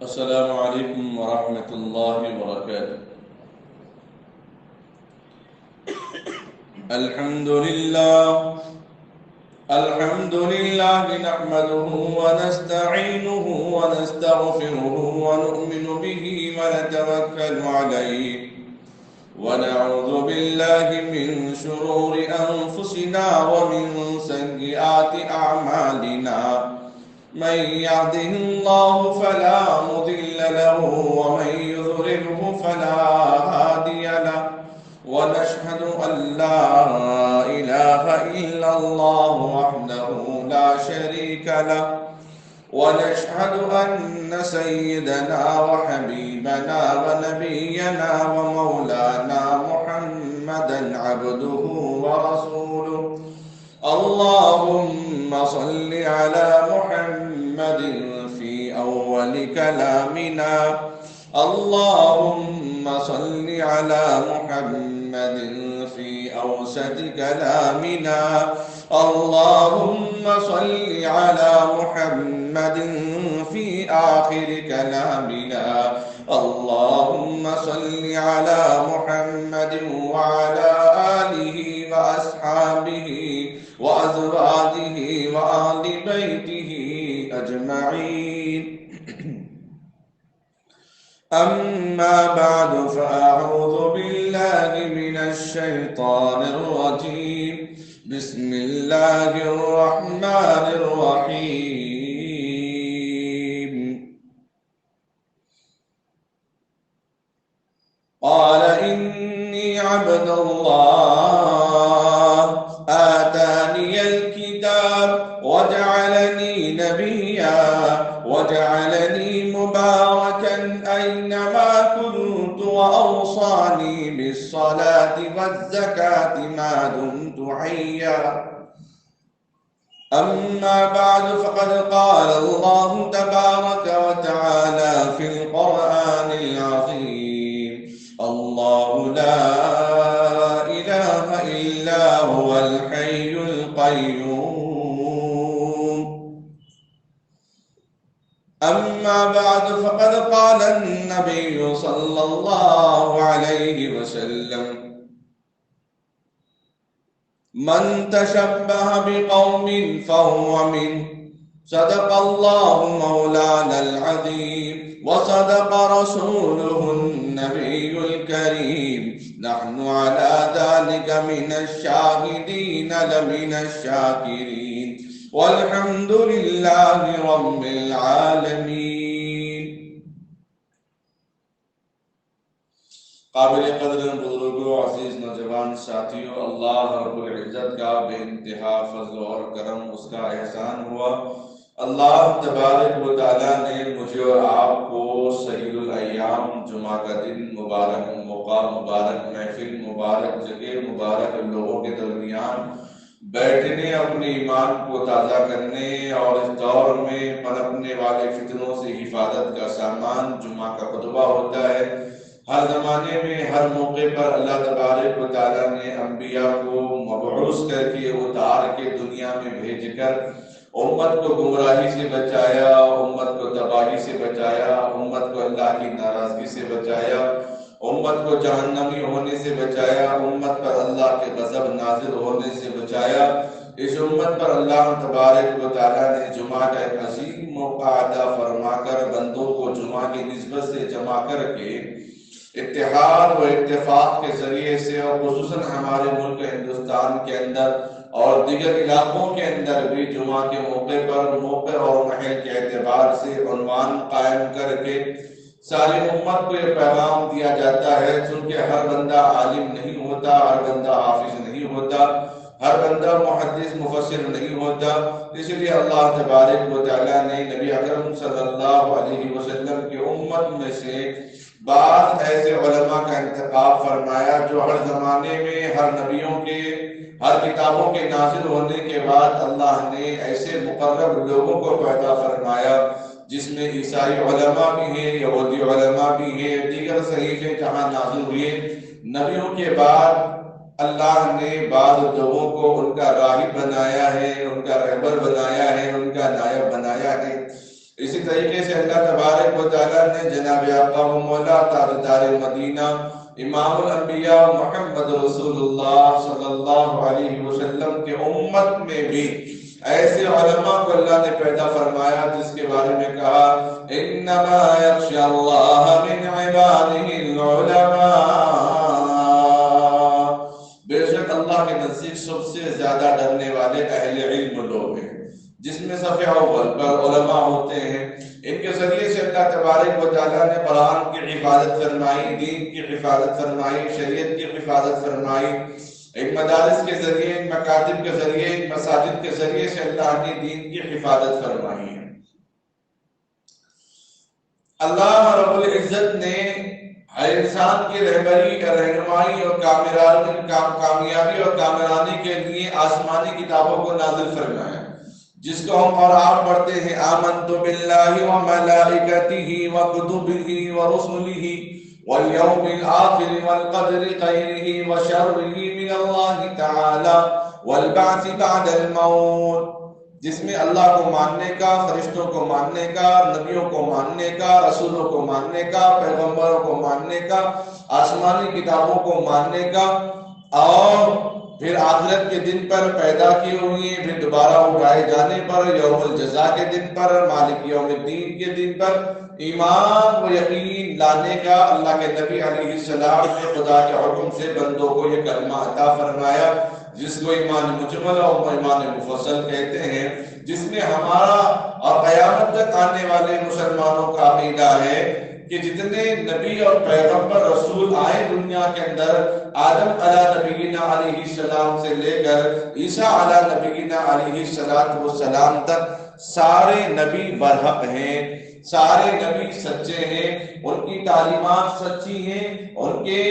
السلام علیکم ورحمۃ اللہ وبرکاتہ۔ الحمد لله نحمده ونستعينه ونستغفره ونؤمن به ونتوكل عليه ونعوذ بالله من شرور أنفسنا ومن سيئات أعمالنا، من يهده الله فلا مضل له ومن يضلله فلا هادي له، ونشهد أن لا إله إلا الله وحده لا شريك له، ونشهد أن سيدنا وحبيبنا ونبينا ومولانا محمدا عبده ورسوله. اللهم صل على محمد في أول كلامنا، اللهم صل على محمد في أوسط كلامنا، اللهم صل على محمد في آخر كلامنا، اللهم صل على محمد وعلى آله وأصحابه وأزواجه وآل بيته أجمعين. أما بعد، فأعوذ بالله من الشيطان الرجيم. بسم الله الرحمن الرحيم. قال إني عبد الله آتاني الكتاب وجعلني نبيا وجعلني مباركا أينما كنت وأوصاني بالصلاة والزكاة ما دمت حيا. أما بعد، فقد قال الله تبارك وتعالى في القرآن العظيم: الله لا إله إلا هو الحي القيوم. أما بعد، فقد قال النبي صلى الله عليه وسلم: من تشبه بقوم فهو منه. صدق الله مولانا العظيم وصدق رسوله النبي الكريم. نحن على ذلك من الشاهدين لمن الشاكرين، والحمد لله رب العالمين. قابل قدر بزرگوں، عزیز نوجوان ساتھیوں، اللہ رب العزت کا بے انتہا فضل اور کرم، اس کا احسان ہوا۔ اللہ تبارک و تعالیٰ نے مجھے اور آپ کو سعید الایام، جمعہ کا دن، مبارک موقع، مبارک محفل، مبارک جگہ، مبارک لوگوں کے درمیان بیٹھنے، اپنے ایمان کو تازہ کرنے اور اس دور میں پنپنے والے فتنوں سے حفاظت کا سامان جمعہ کا خطبہ ہوتا ہے۔ ہر زمانے میں، ہر موقع پر اللہ تبارک و تعالیٰ نے انبیاء کو مبعوث کر کے اتار کے دنیا میں بھیج کر امت کو گمراہی سے بچایا، امت کو تباہی سے بچایا، امت کو اللہ کی ناراضگی سے بچایا، امت کو جہنمی ہونے سے بچایا، امت پر اللہ کے غضب نازل ہونے سے بچایا۔ اس امت پر اللہ تبارک و تعالیٰ نے جمعہ کا ایک عظیم موقع عطا فرما کر بندوں کو جمعہ کی نسبت سے جمع کر کے اتحاد و اتفاق کے ذریعے سے، اور خصوصاً ہمارے ملک ہندوستان کے اندر اور دیگر علاقوں کے اندر بھی جمعہ کے موقع پر موقع اور محل کے اعتبار سے عنوان قائم کر کے ساری امت کو یہ پیغام دیا جاتا ہے، چونکہ ہر بندہ عالم نہیں ہوتا، ہر بندہ حافظ نہیں ہوتا، ہر بندہ محدث مفسر نہیں ہوتا۔ اس لیے اللہ تبارک و تعالیٰ نے نبی اکرم صلی اللہ علیہ وسلم کی امت میں سے بعض ایسے علماء کا انتخاب فرمایا جو ہر زمانے میں، ہر نبیوں کے، ہر کتابوں کے نازل ہونے کے بعد اللہ نے ایسے مقرب لوگوں کو پیدا فرمایا جس میں عیسائی علماء بھی ہیں، یہودی علماء بھی ہیں، دیگر صحیفے جہاں نازل ہوئے۔ نبیوں کے بعد اللہ نے بعض لوگوں کو ان کا راہب بنایا ہے، ان کا رہبر بنایا ہے، ان کا نائب بنایا ہے۔ اسی طریقے سے اللہ تبارک و تعالیٰ نے جناب آقا و مولا تاجدار مدینہ امام الانبیاء محمد رسول اللہ صلی اللہ علیہ وسلم کے امت میں بھی ایسے علماء کو اللہ نے پیدا فرمایا جس کے بارے میں کہا انما یخشی اللہ من عبادہ العلماء، بے شک اللہ کے نزدیک سب سے زیادہ ڈرنے والے اہل علم لوگ ہیں، جس میں صف اول پر علماء ہوتے ہیں۔ ان کے ذریعے سے اللہ تبارک و تعالیٰ نے قرآن کی حفاظت فرمائی، دین کی حفاظت فرمائی، شریعت کی حفاظت فرمائی۔ ایک مدارس کے ذریعے، ایک مکاتب کے ذریعے، ایک مساجد کے ذریعے سے اللہ نے دین کی حفاظت فرمائی ہے۔ اللہ رب العزت نے ہر انسان کی رہنمائی اور کامیابی اور کامرانی کے لیے آسمانی کتابوں کو نازل فرمایا، جس کو ہم اور آپ پڑھتے ہیں آمنت باللہ و ملائکتہ و کتبہ و رسلہ والیوم الآخر والقدر خیرہ و شرہ من اللہ تعالی والبعث بعد الموت، جس میں اللہ کو ماننے کا، فرشتوں کو ماننے کا، نبیوں کو ماننے کا، رسولوں کو ماننے کا، پیغمبروں کو ماننے کا، آسمانی کتابوں کو ماننے کا، اور پھر آخرت کے دن پر پیدا کیے ہوئے، پھر دوبارہ اٹھائے جانے پر، یوم الجزا کے دن پر، مالک یوم الدین کے دن پر ایمان و یقین لانے کا اللہ کے نبی علیہ السلام نے خدا کے حکم سے بندوں کو یہ کلمہ عطا فرمایا، جس کو ایمان مجمل اور ایمان مفصل کہتے ہیں، جس میں ہمارا اور قیامت تک آنے والے مسلمانوں کا عقیدہ ہے کہ جتنے نبی اور پیغمبر رسول آئے دنیا کے اندر، آدم علیہ نبینا علیہ السلام سے لے کر عیسیٰ علیہ نبینا علیہ السلام تک سارے نبی برحق ہیں، سارے نبی سچے ہیں، ان کی تعلیمات سچی ہیں، ان کے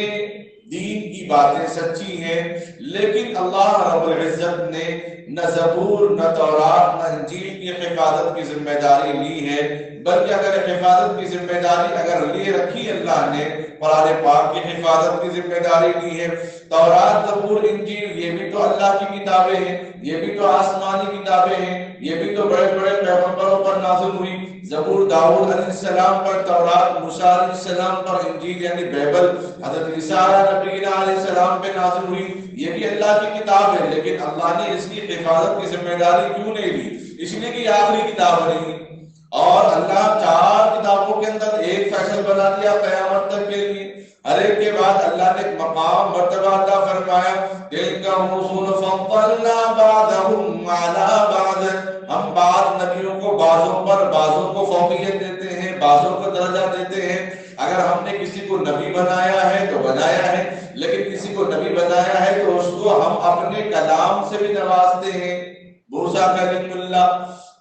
دین کی باتیں سچی ہیں، لیکن اللہ رب العزت نے نہ زبور، نہ تورات، نہ انجیل کی حفاظت کی ذمہ داری لی ہے، بلکہ اگر حفاظت کی ذمہ داری اگر لیے رکھی اللہ نے، قرآن پاک کی حفاظت کی ذمہ داری لی ہے۔ تورات، زبور، انجیل یہ بھی تو اللہ کی کتابیں ہیں، یہ بھی تو آسمانی کتابیں ہیں، یہ بھی تو بڑے بڑے پیغمبروں پر نازل ہوئی، زبور داؤد علیہ السلام پر، تورات موسیٰ علیہ السلام پر، انجیل یعنی بائبل حضرت عیسیٰ علیہ السلام پہ نازل ہوئی، یہ بھی اللہ کی کتاب ہے، لیکن اللہ نے اس کی حفاظت کی ذمہ داری کیوں نہیں لی؟ اس لیے کہ یہ آخری کتاب نہیں، اور اللہ 4 کتابوں کے اندر ایک فیصل بنا دیا قیامت تک کے لیے، ہر ایک کے بعد اللہ نے ایک مقام مرتبہ عطا فرمایا، تِلْكَ الرُّسُلُ فَضَّلْنَا بَعْضَهُمْ عَلَىٰ بَعْضٍ، ہم بعض نبیوں کو بعضوں پر، بعضوں کو فوقیت دیتے ہیں، بعضوں کو درجہ دیتے ہیں۔ اگر ہم نے کسی کو نبی بنایا ہے تو بنایا ہے، لیکن کسی کو نبی بنایا ہے تو اس کو ہم اپنے کلام سے بھی نوازتے ہیں، موسیٰ کلیم اللہ،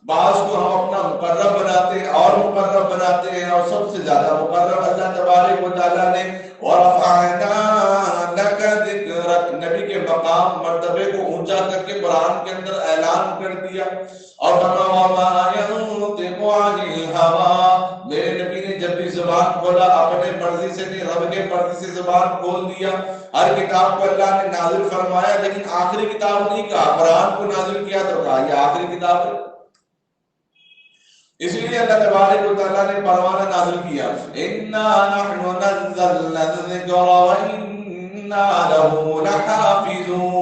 بعض کو ہم اپنا مقرب بناتے ہیں اور مقرب بناتے ہیں، اور سب سے زیادہ مقرب اللہ تبارک و تعالیٰ نے وَرَفَعْنَا لَكَ ذِكْرَكَ، نبی کے مقام مرتبے کو اونچا کر کے قرآن کے اندر اعلان کر دیا، اور وَمَا يَنطِقُ عَنِ الْهَوَىٰ، میرے نبی نے جب بھی زبان کھولا اپنے مرضی سے نہیں، رب کے مرضی سے زبان کھول دیا۔ ہر کتاب کو اللہ نے نازل فرمایا، لیکن آخری کتاب نہیں کہا، قرآن کو نازل کیا تو کہا یہ آخری کتاب ہے۔ اس لیے اللہ تبارک و تعالیٰ نے پروانہ نازل کیا، اِنَّا نَحْنُ نَزَّلْنَا الذِّكْرَ وَإِنَّا لَهُ لَحَافِظُونَ۔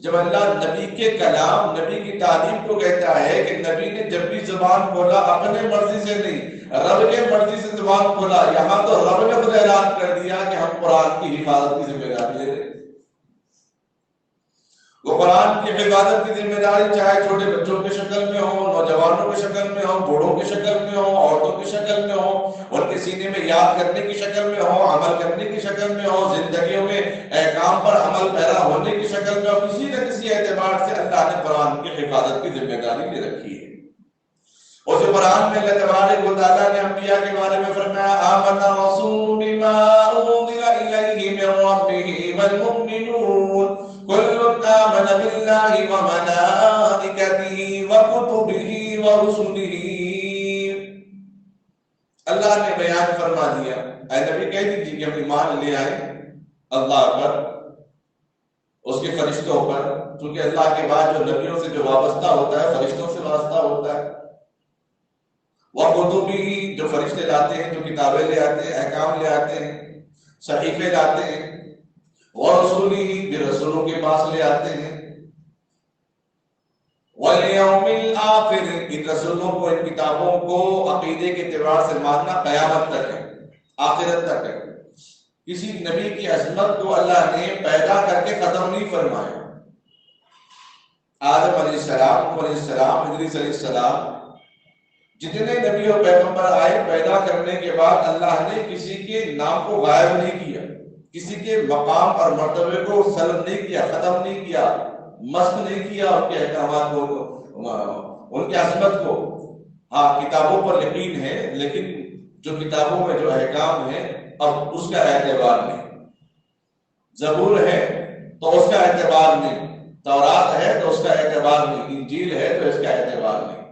جب اللہ نبی کے کلام، نبی کی تعلیم کو کہتا ہے کہ نبی نے جب بھی زبان کھولا اپنے مرضی سے نہیں، رب کے مرضی سے زبان کھولا، یہاں تو رب نے خود اعلان کر دیا کہ ہم قرآن کی حفاظت کی ذمہ داری لے رہے ہیں۔ وہ قرآن کی حفاظت کی ذمہ داری چاہے چھوٹے بچوں کی شکل میں ہو، نوجوانوں کی شکل میں ہو، بوڑھوں کی شکل میں ہو، عورتوں کی شکل میں ہو، ان کے سینے میں یاد کرنے کی شکل میں ہو، عمل کرنے کی شکل میں ہو، زندگیوں میں احکام پر عمل پیرا ہونے کی شکل میں ہو، کسی نہ کسی اعتبار سے اللہ نے قرآن کی حفاظت کی ذمہ داری لے رکھی ہے۔ اس قرآن میں اللہ تبارک و تعالیٰ نے انبیاء کے بارے میں فرمایا، آمن الرسول بما انزل الیہ من ربہ والمؤمنون کل آمن باللہ وملائکتہ وکتبہ ورسلہ۔ اللہ نے بیان فرما دیا، اے نبی کہہ دیجیے کہ ہم ایمان لے آئے اللہ پر، اس کے فرشتوں پر، کیونکہ اللہ کے بعد جو نبیوں سے جو وابستہ ہوتا ہے فرشتوں سے وابستہ ہوتا ہے۔ وَكُتُبِهِ جو فرشتے لاتے ہیں، جو کتابیں لے آتے ہیں، احکام لے آتے ہیں، صحیفے لاتے ہیں، وَرُسُلِهِ جو رسولوں کے پاس لے آتے ہیں، وَالْيَوْمِ الْآخِرِ ان رسولوں کو، ان کتابوں کو عقیدے کے اعتبار سے ماننا قیامت تک ہے، آخرت تک ہے۔ کسی نبی کی عظمت کو اللہ نے پیدا کر کے ختم نہیں فرمایا۔ آدم علیہ السلام، نوح علیہ السلام، ادریس علیہ السلام، جتنے نبی اور پیغمبر آئے، پیدا کرنے کے بعد اللہ نے کسی کے نام کو غائب نہیں کیا، کسی کے مقام اور مرتبے کو سلب نہیں کیا، ختم نہیں کیا، مسخ نہیں کیا ان کے احکامات کو، ان کی عظمت کو۔ ہاں کتابوں پر یقین ہے، لیکن جو کتابوں میں جو احکام ہے اب اس کا اعتبار نہیں۔ زبور ہے تو اس کا اعتبار نہیں، تورات ہے تو اس کا اعتبار نہیں، انجیل ہے تو اس کا اعتبار نہیں۔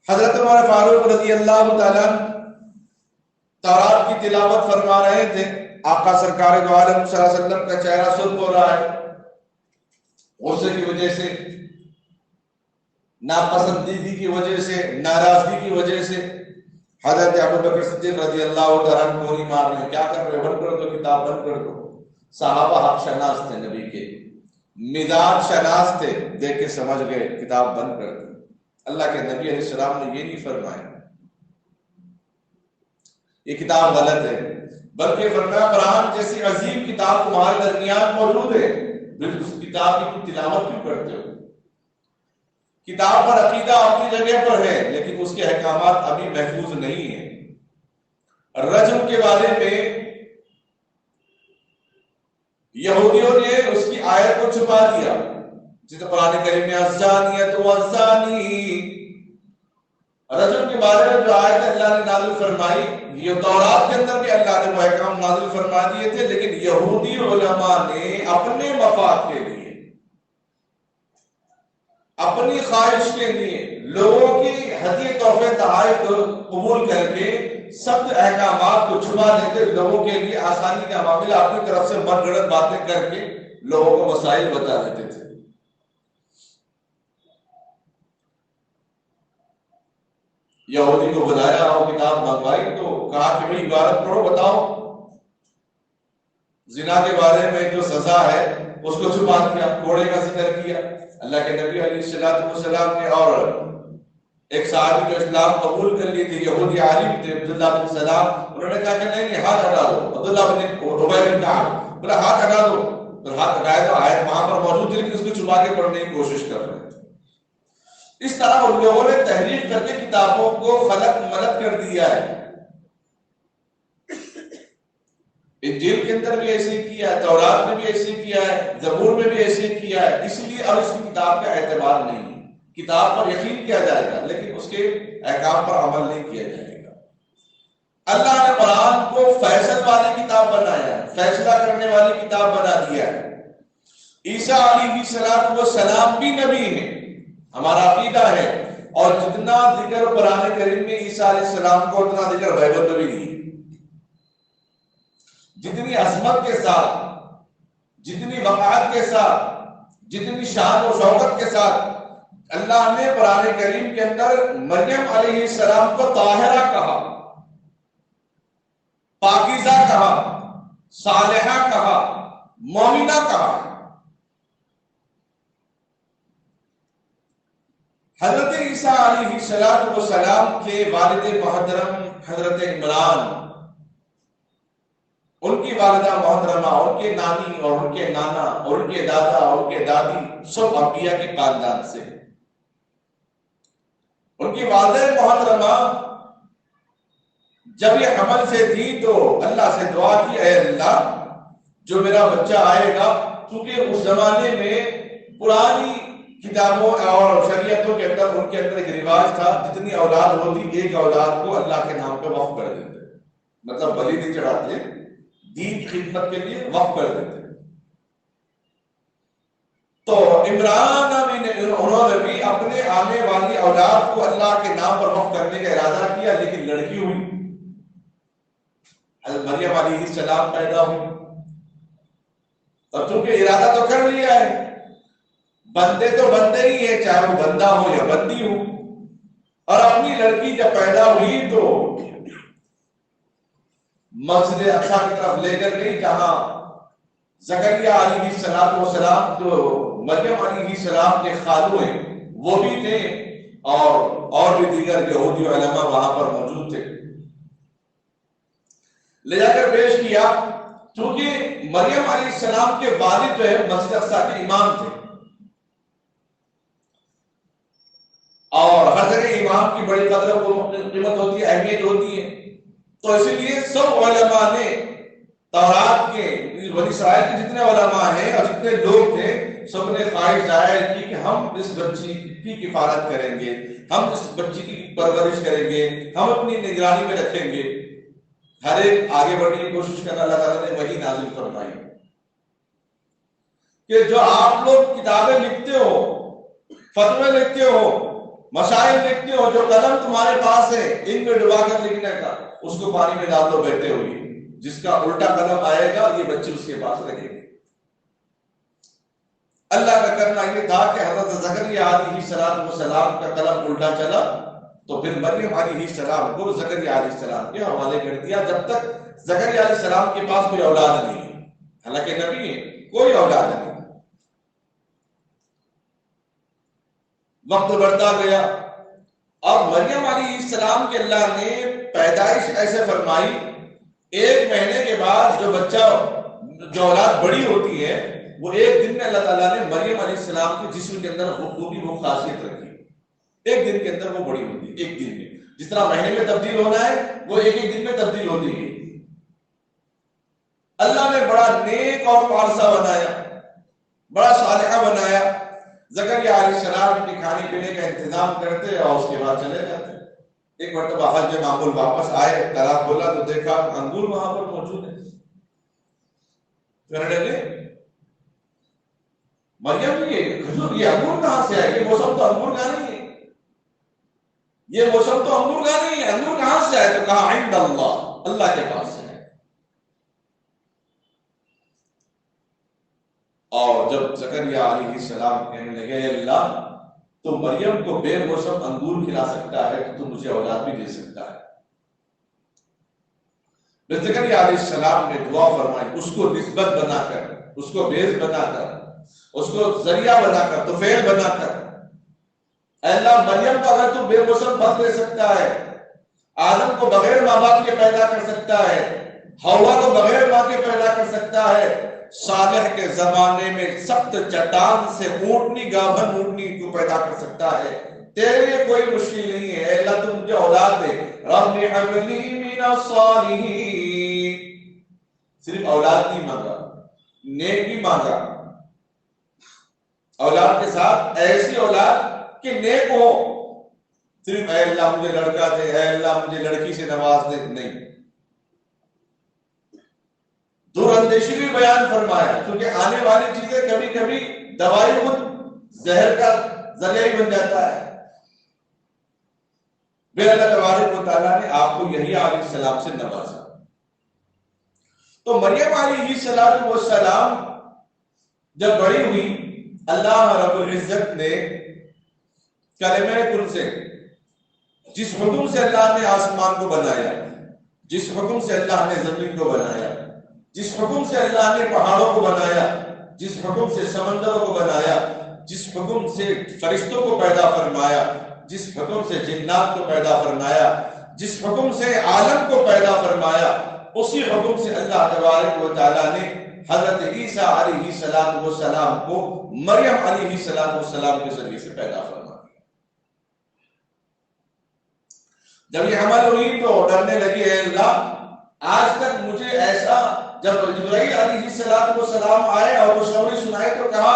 حضرت عمر فاروق رضی اللہ تعالیٰ تورات کی تلاوت فرما رہے تھے، آقا سرکار دو عالم صلی اللہ علیہ وسلم کا چہرہ سرخ ہو رہا ہے غصے کی وجہ سے، ناپسندیدگی کی وجہ سے، ناراضگی کی وجہ سے۔ حضرت ابوبکر صدیق رضی اللہ تعالیٰ عنہ گولی مار رہے ہیں، کیا کر رہے؟ بند کر دو کتاب، بند کر دو۔ صحابہ حق شناس تھے، نبی کے مزاج شناس تھے، دیکھ کے سمجھ گئے، کتاب بند کر دو۔ اللہ کے نبی علیہ السلام نے یہ نہیں فرمایا یہ کتاب غلط ہے، بلکہ فرمایا قرآن جیسی عظیم کتاب تمہارے درمیان موجود ہے، بالکل اس کتاب کی تلاوت کیوں کرتے ہو؟ کتاب پر عقیدہ اپنی جگہ پر ہے، لیکن اس کے احکامات ابھی محفوظ نہیں ہیں۔ رجم کے بارے میں یہودیوں نے اس کی آیت کو چھپا دیا، جسے قرآن کریم میں الزانیۃ والزانی، رجم کے بارے میں جو آیت اللہ نے نازل فرمائی، یہ تورات کے اندر بھی اللہ نے وہ احکام نازل فرما دیے تھے، لیکن یہودی علماء نے اپنے مفاد کے لیے، اپنی خواہش کے لیے، لوگوں کی ہدیے تحفے تحائف قبول کر کے سخت احکامات کو چھپا دیتے، لوگوں کے لیے آسانی کا معاملہ اپنی طرف سے من گھڑت باتیں کر کے لوگوں کو مسائل بتا دیتے تھے۔ یہودی کو بلایا اور کتاب منگوائی تو کہا کہ بھئی عبارت پڑھو، بتاؤ زنا کے بارے میں جو سزا ہے اس کو چھپا دیا، کوڑے کا ذکر کیا۔ اللہ کے نبی علیہ السلام نے اور ایک صحابی جو اسلام قبول کر لیے تھے، یہودی عالم تھے عبداللہ بن سلام، انہوں نے کہا کہ نہیں ہاتھ ہٹا دو۔ عبداللہ بن عبی بن کعب بولا ہاتھ ہٹا دو، پھر ہاتھ ہٹایا تو آیت وہاں پر موجود تھی، لیکن اس کو چھپا کے پڑھنے کی کوشش کر رہے تھے۔ اس طرح ان لوگوں نے تحریف کر کے کتابوں کو خلط ملط کر دیا ہے۔ انجیل کے اندر بھی ایسے کیا ہے، تورات میں بھی ایسے کیا ہے، زبور میں بھی ایسے کیا ہے، اس لیے اب اس کی کتاب کا اعتبار نہیں ہے۔ کتاب پر یقین کیا جائے گا لیکن اس کے احکام پر عمل نہیں کیا جائے گا۔ اللہ نے قرآن کو فیصل والی کتاب بنایا ہے، فیصلہ کرنے والی کتاب بنا دیا ہے۔ عیسیٰ علیہ السلام بھی نبی ہیں، ہمارا عقیدہ ہے، اور جتنا ذکر قرآن کریم میں عیسیٰ علیہ السلام کو اتنا ذکر بائبل میں بھی نہیں ہے۔ جتنی عظمت کے ساتھ، جتنی وقاحت کے ساتھ، جتنی شان و شوکت کے ساتھ اللہ نے قرآن کریم کے اندر مریم علیہ السلام کو طاہرہ کہا، پاکیزہ کہا، صالحہ کہا، مومنہ کہا۔ حضرت عیسیٰ علیہ السلام کے والد محترم حضرت عمران، ان کی والدہ محترمہ، ان کے نانی اور ان کے نانا اور ان کے دادا اور ان کے دادی سب انبیاء کے خاندان سے۔ ان کی والدہ محترمہ جب یہ حمل سے تھی تو اللہ سے دعا کی، اے اللہ جو میرا بچہ آئے گا، کیونکہ اس زمانے میں پرانی کتابوں اور شریعتوں کے اندر ان کے اندر ایک رواج تھا، جتنی اولاد ہوتی ایک اولاد کو اللہ کے نام پہ وقف کر دیتے، مطلب بلی نہیں چڑھاتے، دین کی خدمت کے لیے وقف کر دیتے۔ تو عمران انہوں نے بھی اپنے آنے والی اولاد کو اللہ کے نام پر وقف کرنے کا ارادہ کیا، لیکن لڑکی ہوئی، حضرت مریم علیہ السلام پیدا ہوئی۔ اور چونکہ ارادہ تو کر لیا ہے، بندے تو بندے ہی ہیں، چاہے وہ بندہ ہو یا بندی ہو، اور اپنی لڑکی جب پیدا ہوئی تو مسجد اقصی کی طرف لے کر گئی، جہاں زکریا علیہ السلام جو مریم علیہ السلام کے خالو ہیں وہ بھی تھے، اور بھی دیگر یہودی علماء وہاں پر موجود تھے۔ لے جا کر پیش کیا، کیونکہ مریم علیہ السلام کے والد جو ہے مسجد اقصی کے امام تھے، اور ہر جگہ امام کی بڑی قدر و قیمت ہوتی ہے، اہمیت ہوتی ہے، تو اسی لیے سب علماء نے تورات کے بنی اسرائیل کے جتنے علماء ہیں اور جتنے لوگ تھے سب نے خواہش ظاہر کی کہ ہم اس بچی کی کفالت کریں گے، ہم اس بچی کی پرورش کریں گے، ہم اپنی نگرانی میں رکھیں گے۔ ہر ایک آگے بڑھنے کی کوشش کرنا، اللہ تعالیٰ نے وحی نازل فرمائی کہ جو آپ لوگ کتابیں لکھتے ہو، فتوے لکھتے ہو، مسائل لکھتے ہو، جو قلم تمہارے پاس ہے ان میں ڈبا کر لکھنے کا، اس کو پانی میں ڈال دو بہتے ہوئے، جس کا الٹا قلم آئے گا یہ بچے اس کے پاس رکھے گی۔ اللہ کا کرنا یہ تھا کہ حضرت زکریا علیہ السلام کا قلم الٹا چلا تو پھر مریم علیہ السلام کو زکریا علیہ السلام کے حوالے کر دیا، جب تک زکریا علیہ السلام کے پاس کوئی اولاد نہیں ہے، حالانکہ نبی ہے، کوئی اولاد نہیں۔ وقت بڑھتا گیا اور مریم علیہ السلام کے اللہ نے پیدائش ایسے فرمائی، 1 مہینے کے بعد جو بچہ جو اولاد بڑی ہوتی ہے وہ 1 دن میں اللہ تعالیٰ نے مریم علیہ السلام کے جسم کے اندر وہ خاصیت رکھی، 1 دن کے اندر وہ بڑی ہوتی ہے، 1 دن میں، جس طرح مہینے میں تبدیل ہونا ہے وہ ایک دن میں تبدیل ہوتی ہے۔ اللہ نے بڑا نیک اور پارسا بنایا، بڑا صالحہ بنایا۔ زکریا علیہ السلام کے کھانے پینے کا انتظام کرتے اور اس کے بعد چلے جاتے۔ ایک مرتبہ حج معمول واپس آئے، تالا کھولا تو دیکھا انگور وہاں پر موجود ہے۔ کہنے لگے مریم حضور یہ انگور کہاں سے آئے؟ یہ موسم تو انگور کا نہیں ہے، یہ موسم تو انگور کا نہیں ہے، انگور کہاں سے آئے؟ تو کہا عند اللہ، اللہ کے پاس سے ہے۔ اور جب زکریا علیہ السلام کہنے لگے اللہ تو مریم کو بے موسم انگور کھلا سکتا ہے تو مجھے اولاد بھی دے سکتا ہے۔ زکریا علیہ السلام نے دعا فرمائی، اس کو نسبت بنا کر، اس کو بیز بنا کر، اس کو ذریعہ بنا کر، طفیل بنا کر، اے اللہ مریم کو اگر تو بے موسم پھل دے سکتا ہے، آدم کو بغیر ماں باپ کے پیدا کر سکتا ہے، حوا کو بغیر ماں کے پیدا کر سکتا ہے، صالح کے زمانے میں سخت چٹان سے اونٹنی گابھن اونٹنی کو پیدا کر سکتا ہے، تیرے لیے کوئی مشکل نہیں ہے، اے اللہ تو مجھے اولاد دے۔ رب هب لي من الصالحين، صرف اولاد نہیں مانگا، نیک بھی مانگا، اولاد کے ساتھ ایسی اولاد کہ نیک ہو، صرف اے اللہ مجھے لڑکا دے، اے اللہ مجھے لڑکی سے نواز دے، نہیں۔ دور اندیشی بھی بیان فرمایا، کیونکہ آنے والی چیزیں کبھی کبھی دوائی خود زہر کا ذریعہ ہی بن جاتا ہے۔ پھر اللہ تبارک و تعالیٰ نے آپ کو یحییٰ علیہ السلام سے نوازا۔ تو مریم علیہ السلام جب بڑی ہوئی، اللہ رب العزت نے کلمہ کن سے، جس حکم سے اللہ نے آسمان کو بنایا، جس حکم سے اللہ نے زمین کو بنایا، جس حکم سے اللہ نے پہاڑوں کو بنایا، جس حکم سے سمندروں کو بنایا، جس حکم سے فرشتوں کو پیدا فرمایا، جس حکم سے جنات کو پیدا فرمایا، جس حکم سے عالم کو پیدا فرمایا، اسی حکم سے اللہ تبارک و تعالیٰ نے حضرت عیسیٰ علیہ السلام کو مریم علیہ السلام کے ذریعے سے پیدا فرمایا۔ جب یہ عمل ہوئی تو ڈرنے لگی، اے اللہ آج تک مجھے ایسا، جب جبرائیل علیہ السلام آئے اور خوشخبری سنائے تو کہا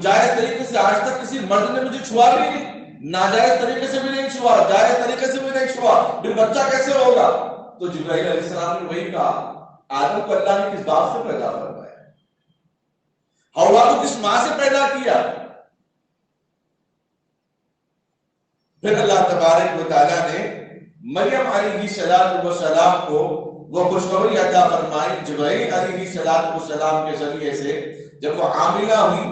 جائز طریقے سے آج تک کسی مرد نے مجھے چھوا بھی نہیں، ناجائز طریقے سے بھی نہیں چھوا، جائز طریقے سے بھی نہیں چھوا، پھر بچہ کیسے ہوگا؟ تو جبرائیل علیہ السلام نے وہی کہا، آدم کو اللہ نے کس باپ سے پیدا فرمایا، حوا کو کس ماں سے پیدا کیا؟ پھر اللہ تبارک و تعالیٰ نے مریم علیہ السلام کو وہ خوشخبری عطا فرمائی جبرائیل علیہ السلام کے ذریعے سے۔ جب وہ حاملہ ہوئی،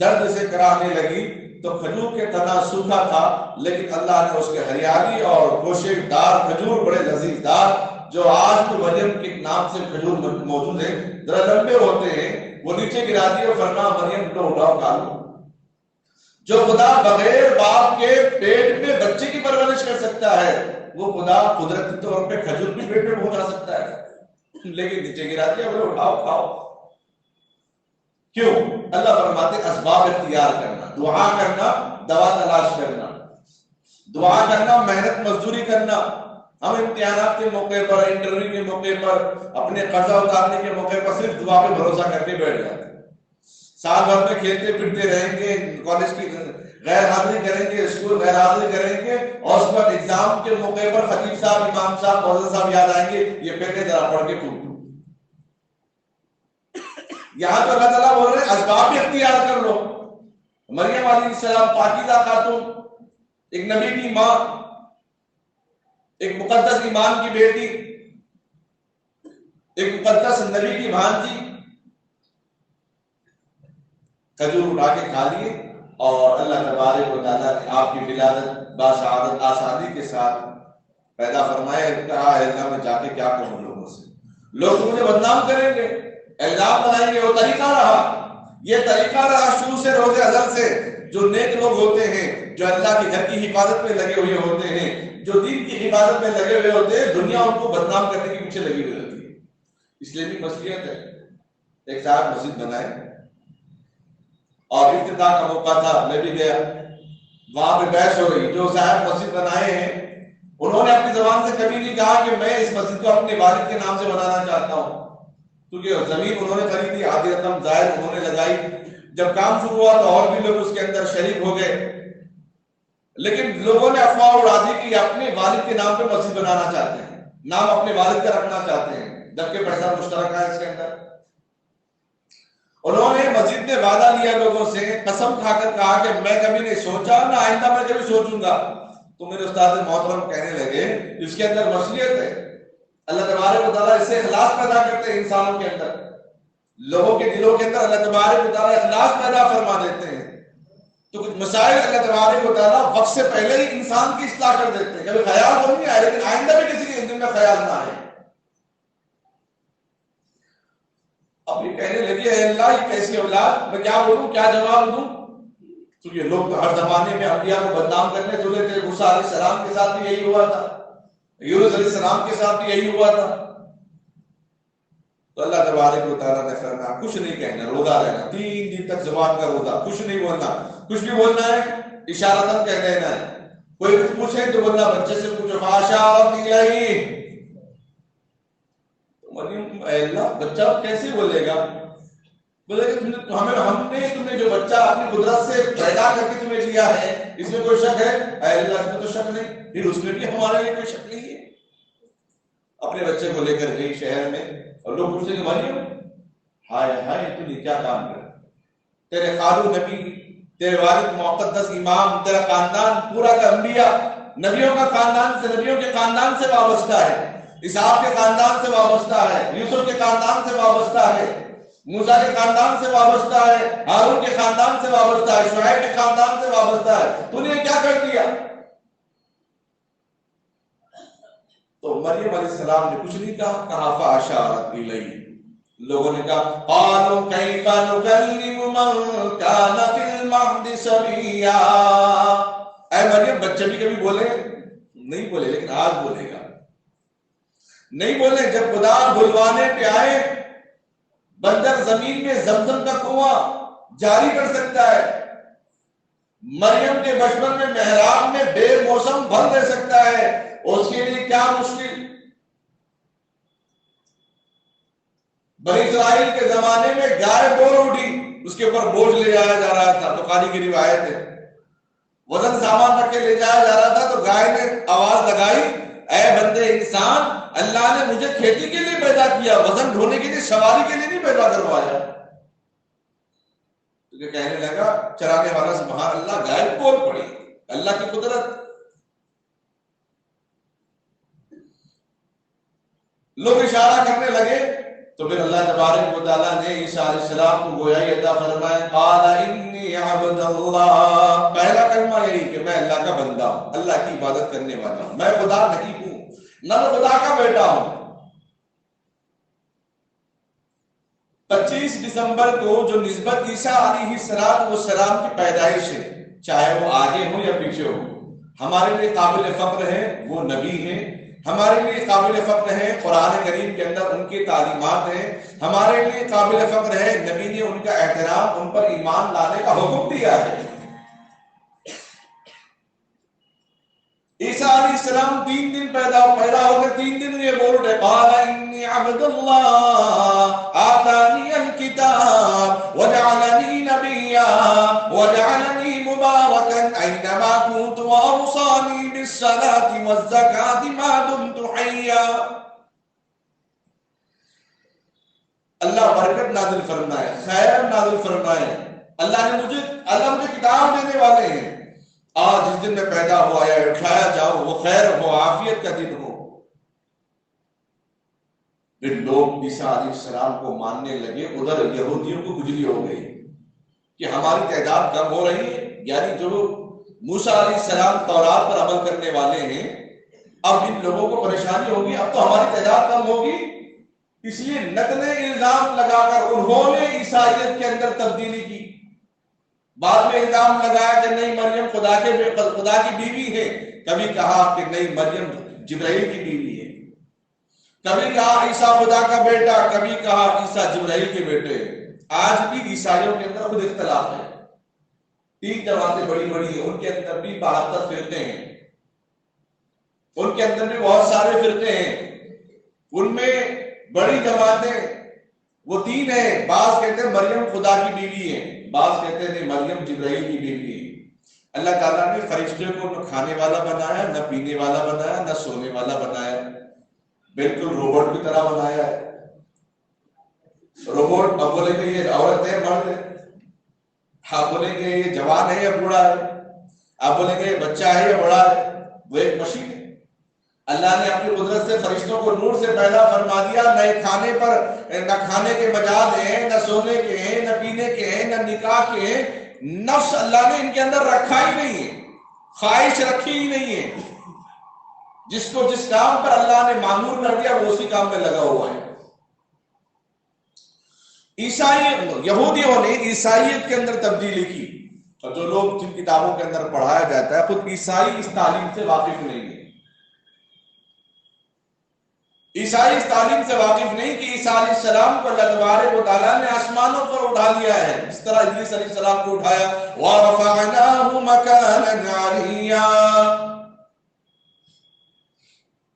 درد سے کرانے لگی تو کھجور کے تنا سوکھا تھا، لیکن اللہ نے اس کے ہریالی اور گوشے دار کھجور بڑے لذیذ دار، جو آج تو مریم کے نام سے کھجور موجود ہے، ذرا لمبے ہوتے ہیں، وہ نیچے گرا دیے اور فرمایا مریم لو اٹھاؤ کھا لو۔ جو خدا بغیر باپ کے پیٹ میں بچے کی پرورش کر سکتا ہے، وہ خدا قدرتی طور پہ کھجور بھی پیٹ میں پہنچا سکتا ہے، لیکن نیچے گرا دیا بولے اٹھاؤ کھاؤ۔ کیوں؟ اللہ فرماتے اسباب اختیار کرنا، دعا کرنا، دوا تلاش کرنا، دعا کرنا، محنت مزدوری کرنا۔ ہم امتحانات کے موقع پر، انٹرویو کے موقع پر، اپنے قرضہ اتارنے کے موقع پر صرف دعا پہ بھروسہ کر کے بیٹھ جاتے ہیں۔ سال بھر میں کھیلتے پھرتے رہیں گے، کالج کی غیر حاضری کریں گے، اسکول غیر حاضری کریں گے، اور اس بعد ایگزام کے موقع پر خطیب صاحب، امام صاحب، مولوی صاحب یاد آئیں گے، یہ پہلے ذرا پڑھ کے پھول۔ یہاں تو اللہ تعالیٰ بول رہے ہیں اسباب بھی اختیار کر لو۔ مریم علیہ السلام پاکیزہ خاتون، ایک نبی کی ماں، ایک مقدس ایمان کی بیٹی، ایک مقدس نبی کی بھانجی، کھجور اٹھا کے کھا لیے، اور اللہ تبارک و تعالیٰ نے آپ کی ولادت باسعادت آسانی کے ساتھ پیدا فرمائے۔ کہا ہے اللہ میں جا کے کیا کہوں لوگوں سے، لوگ مجھے بدنام کریں گے، الزام بنائیں گے۔ وہ طریقہ رہا، یہ طریقہ رہا شروع سے، روز ازل سے۔ جو نیک لوگ ہوتے ہیں، جو اللہ کے گھر کی حفاظت میں لگے ہوئے ہوتے ہیں، جو دین کی حفاظت میں لگے ہوئے ہوتے ہیں، دنیا ان کو بدنام کرنے کے پیچھے لگی ہوئی ہوتی ہے۔ اس لیے بھی مصلیحت ہے، ایک صاحب مسجد بنائے اور افتتاح کا موقع تھا، میں بھی گیا، وہاں پہ بحث ہو رہی۔ جو صاحب مسجد بنائے ہیں انہوں نے اپنی زبان سے کبھی نہیں کہا کہ میں اس مسجد کو اپنے والد کے نام سے بنانا چاہتا ہوں، کیونکہ زمین انہوں نے خریدی، آدھی رقم ظاہر انہوں نے لگائی، جب کام شروع ہوا تو اور بھی لوگ اس کے اندر شریک ہو گئے، لیکن لوگوں نے افواہ اڑا دی کہ اپنے والد کے نام پہ مسجد بنانا چاہتے ہیں، نام اپنے والد کا رکھنا چاہتے ہیں، جبکہ پیسہ مشترکہ ہے اس کے اندر۔ انہوں نے مسجد میں وعدہ لیا لوگوں سے، قسم کھا کر کہا کہ میں کبھی نہیں سوچا، نہ آئندہ میں کبھی سوچوں گا۔ تو میرے استاد محترم کہنے لگے اس کے اندر مصلیحت ہے، اللہ تبارک و تعالیٰ اس سے اخلاص پیدا کرتے ہیں انسانوں کے اندر، لوگوں کے دلوں کے اندر اللہ تبارک و تعالیٰ اخلاص پیدا فرما دیتے ہیں۔ تو کچھ مسائل اللہ تبارک و تعالیٰ وقت سے پہلے ہی انسان کی اصلاح کر دیتے ہیں، کبھی خیال تو نہیں آئے لیکن آئندہ بھی کسی کے دل میں خیال نہ آئے۔ اب یہ کہنے لگی اے اللہ یہ کیسی اولاد، میں کیا بولوں، کیا جواب دوں؟ کیونکہ لوگ تو ہر زمانے میں انبیاء کو بدنام کرنے تلے تھے، موسیٰ علیہ السلام کے ساتھ بھی یہی ہوا تھا، یونس علیہ السلام کے ساتھ بھی یہی ہوا تھا۔ تو اللہ تبارک و تعالیٰ نے فرمایا کچھ نہیں کہنا، روزہ رہنا، 3 دن تک زبان کا روزہ، کچھ نہیں بولنا، کچھ بھی بولنا ہے اشارتاً کہہ دینا ہے، کوئی کچھ پوچھے تو بولنا بچے سے پوچھو فاشارت الیہ۔ مریم اے اللہ بچہ کیسے بولے گا؟ بولے کہ ہم نے تمہیں جو بچہ اپنی قدرت سے پیدا کر کے تمہیں دیا ہے اس میں کوئی شک ہے؟ اے اللہ اس میں تو شک نہیں، پھر اس میں بھی ہمارے لیے کوئی شک نہیں ہے۔ اپنے بچے کو لے کر گئی شہر میں، اور لوگ پوچھتے کہ مریم ہائے ہائے تو نے کیا کام کر، تیرے خالو نبی، تیرے والد مقدس امام، تیرا خاندان پورا کا انبیاء، نبیوں کا خاندان سے، نبیوں کے خاندان سے وابستہ ہے، اسحاق کے خاندان سے وابستہ ہے، یوسف کے خاندان سے وابستہ ہے، موسیٰ کے خاندان سے وابستہ ہے، ہارون کے خاندان سے وابستہ ہے، شعیب کے خاندان سے وابستہ ہے، تو نے کیا کر دیا؟ تو مریم علیہ السلام نے کچھ نہیں کہا فاشارت الیہ۔ لوگوں نے کہا قالوا کیف نکلم من کان فی المہد صبیا۔ اے مریم بچے بھی کبھی بولے نہیں بولے، لیکن آج بولے گا، نہیں بولے۔ جب خدا بلوانے پہ آئے، بنجر زمین میں زمزم کا کنواں جاری کر سکتا ہے، مریم کے بچپن میں محراب میں بے موسم بھر دے سکتا ہے، اس کے لیے کیا مشکل۔ بنی اسرائیل کے زمانے میں گائے بول اٹھی، اس کے اوپر بوجھ لے جایا جا رہا تھا، بخاری کی روایت ہے، وزن سامان رکھ کے لے جایا جا رہا تھا، تو گائے نے آواز لگائی اے بندے انسان، اللہ نے مجھے کھیتی کے لیے پیدا کیا، وزن ڈھونے کے لیے، سواری کے لیے نہیں پیدا کروایا۔ تو کہنے لگا چرانے والا سبحان اللہ، گائے بول پڑی، اللہ کی قدرت۔ لوگ اشارہ کرنے لگے تو پھر اللہ تبارک و تعالیٰ نے عیسیٰ علیہ السلام کو گویا یہ عطا فرمایا، قال انی عبد اللہ، پہلا کلمہ یہی کہ میں اللہ کا بندہ ہوں، اللہ کی عبادت کرنے والا ہوں، میں خدا نہیں ہوں، نہ میں خدا کا بیٹا ہوں۔ 25 دسمبر کو جو نسبت عیسیٰ علیہ السلام کی پیدائش ہے، چاہے وہ آگے ہو یا پیچھے ہو، ہمارے لیے قابل فخر ہے، وہ نبی ہیں، ہمارے لیے قابل فخر ہے قرآن کریم کے اندر ان کی تعلیمات ہیں، ہمارے لیے قابل فخر ہے نبی نے ان کا احترام، ان پر ایمان لانے کا حکم دیا ہے۔ عیسیٰ علیہ السلام 3 دن پیدا ہو کر 3 دن یہ بول رہے، قال انی عبد اللہ آتانی الکتاب وجعلنی نبیا وجعلنی مبارکا اینما کنت واوصانی بالصلاة والزکاة ما دمت حیا۔ اللہ برکت نازل فرمائے، خیر نازل فرمائے۔ اللہ مجھے کتاب دینے والے ہیں، آج جس دن میں پیدا ہوا یا اٹھایا جاؤ وہ خیر ہو، عافیت کا دن ہو۔ پھر لوگ عیسیٰ علیہ السلام کو ماننے لگے، ادھر یہودیوں کو گجلی ہو گئی کہ ہماری تعداد کم ہو رہی ہے، یعنی جو موسیٰ علیہ السلام تورات پر عمل کرنے والے ہیں، اب ان لوگوں کو پریشانی ہوگی، اب تو ہماری تعداد کم ہوگی، اس لیے نقل الزام لگا کر انہوں نے عیسائیت کے اندر تبدیلی کی۔ بعد میں الزام لگایا کہ نہیں مریم خدا کی بیوی ہے، کبھی کہا کہ نہیں مریم جبرائیل کی بیوی ہے، کبھی کہا عیسیٰ خدا کا بیٹا، کبھی کہا عیسیٰ جبرائیل کے بیٹے۔ آج بھی عیسائیوں کے اندر خود اختلاف ہے، 3 جماعتیں بڑی بڑی ہیں، ان کے اندر بھی 72 فرقے ہیں، ان کے اندر بھی بہت سارے فرقے ہیں، ان میں بڑی جماعتیں وہ 3 ہیں، بعض کہتے ہیں مریم خدا کی بیوی ہے، بعض کہتے ہیں مریم جبرائیل کی بیوی ہے۔ اللہ تعالیٰ نے فرشتے کو نہ کھانے والا بنایا، نہ پینے والا بنایا، نہ سونے والا بنایا، بالکل روبوٹ کی طرح بنایا ہے۔ روبوٹ اب بولے کہ یہ عورت ہے مرد ہے، آپ بولیں گے یہ جوان ہے یا بوڑھا ہے، آپ بولیں گے یہ بچہ ہے یا بڑا ہے، وہ ایک مشین ہے۔ اللہ نے اپنی قدرت سے فرشتوں کو نور سے پیدا فرما دیا، نہ کھانے کے مجال ہیں، نہ سونے کے ہیں، نہ پینے کے ہیں، نہ نکاح کے ہیں، نفس اللہ نے ان کے اندر رکھا ہی نہیں ہے، خواہش رکھی ہی نہیں ہے، جس کو جس کام پر اللہ نے معمور کر دیا وہ اسی کام میں لگا ہوا ہے۔ یہودیوں نے عیسائیت کے اندر تبدیلی کی، اور جو لوگ جن کتابوں کے اندر پڑھایا جاتا ہے خود عیسائی اس تعلیم سے واقف نہیں ہے، عیسائی اس تعلیم سے واقف نہیں کہ عیسیٰ علیہ السلام کو اللہ تبارک و تعالیٰ نے آسمانوں پر اٹھا لیا ہے، اس طرح ادریس علیہ السلام کو اٹھایا، وَرَفَعْنَاهُ مَكَانًا عَلِيًّا۔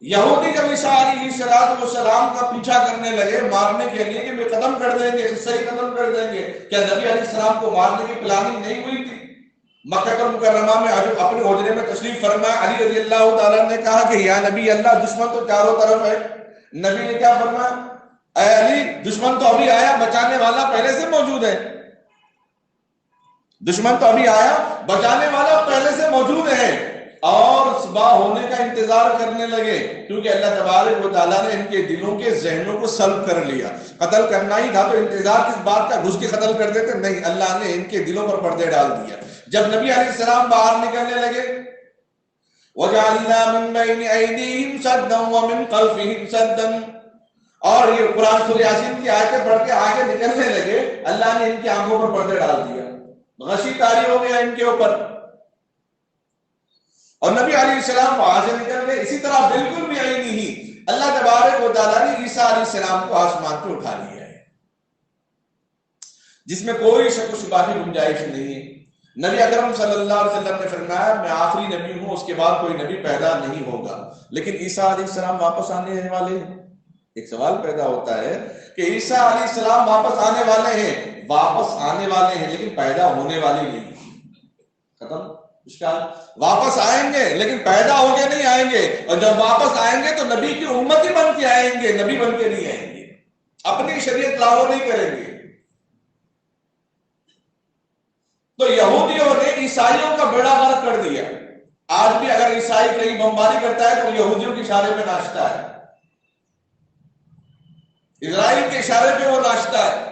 یہودی جب عیسیٰ علیہ السلام کا پیچھا کرنے لگے مارنے کے لیے کہ وہ ختم کر دیں گے، صحیح ختم کر دیں گے، کیا نبی علیہ السلام کو مارنے کی پلاننگ نہیں ہوئی تھی؟ مکہ المکرمہ میں اپنے حجرے میں تشریف فرمایا، علی رضی اللہ تعالیٰ نے کہا کہ یا نبی اللہ دشمن تو چاروں طرف ہے۔ نبی نے کیا فرمایا، اے علی دشمن تو ابھی آیا، بچانے والا پہلے سے موجود ہے، دشمن تو ابھی آیا، بچانے والا پہلے سے موجود ہے۔ اور صبح ہونے کا انتظار کرنے لگے، کیونکہ اللہ تبارک و تعالیٰ نے ان کے دلوں کے ذہنوں کو سلب کر لیا، قتل کرنا ہی تھا تو انتظار کس بات کا، گھس کے قتل کر دیتے، نہیں، اللہ نے ان کے دلوں پر پردے ڈال دیا۔ جب نبی علیہ السلام باہر نکلنے لگے، وَجَعَلْنَا مِن بَيْنِ أَيْدِيهِمْ سَدًّا وَمِن خَلْفِهِمْ سَدًّا، اور یہ قرآن سورہ یاسین کی آیتیں پڑھ کے آگے نکلنے لگے، اللہ نے ان کی آنکھوں پر پردے ڈال دیا، غشی طاری ہو گیا ان کے اوپر، اور نبی علیہ السلام وہاں سے نکل گئے۔ اسی طرح بالکل بھی عینی ہی اللہ تبارک و تعالیٰ نے عیسیٰ علیہ السلام کو آسمان پہ اٹھا لیا ہے، جس میں کوئی شک و شبہ کی گنجائش نہیں ہے۔ نبی اکرم صلی اللہ علیہ وسلم نے فرمایا میں آخری نبی ہوں، اس کے بعد کوئی نبی پیدا نہیں ہوگا، لیکن عیسیٰ علیہ السلام واپس آنے والے ہیں۔ ایک سوال پیدا ہوتا ہے کہ عیسیٰ علیہ السلام واپس آنے والے ہیں، لیکن پیدا ہونے والے نہیں، ختم اشکال، واپس آئیں گے لیکن پیدا ہو کے نہیں آئیں گے، اور جب واپس آئیں گے تو نبی کی امت ہی بن کے آئیں گے، نبی بن کے نہیں آئیں گے، اپنی شریعت لاگو نہیں کریں گے۔ تو یہودیوں نے عیسائیوں کا بیڑا غرق کر دیا۔ آج بھی اگر عیسائی کہیں بمباری کرتا ہے تو یہودیوں کے اشارے پہ ناچتا ہے۔ اسرائیل کے اشارے پہ وہ ناشتا ہے.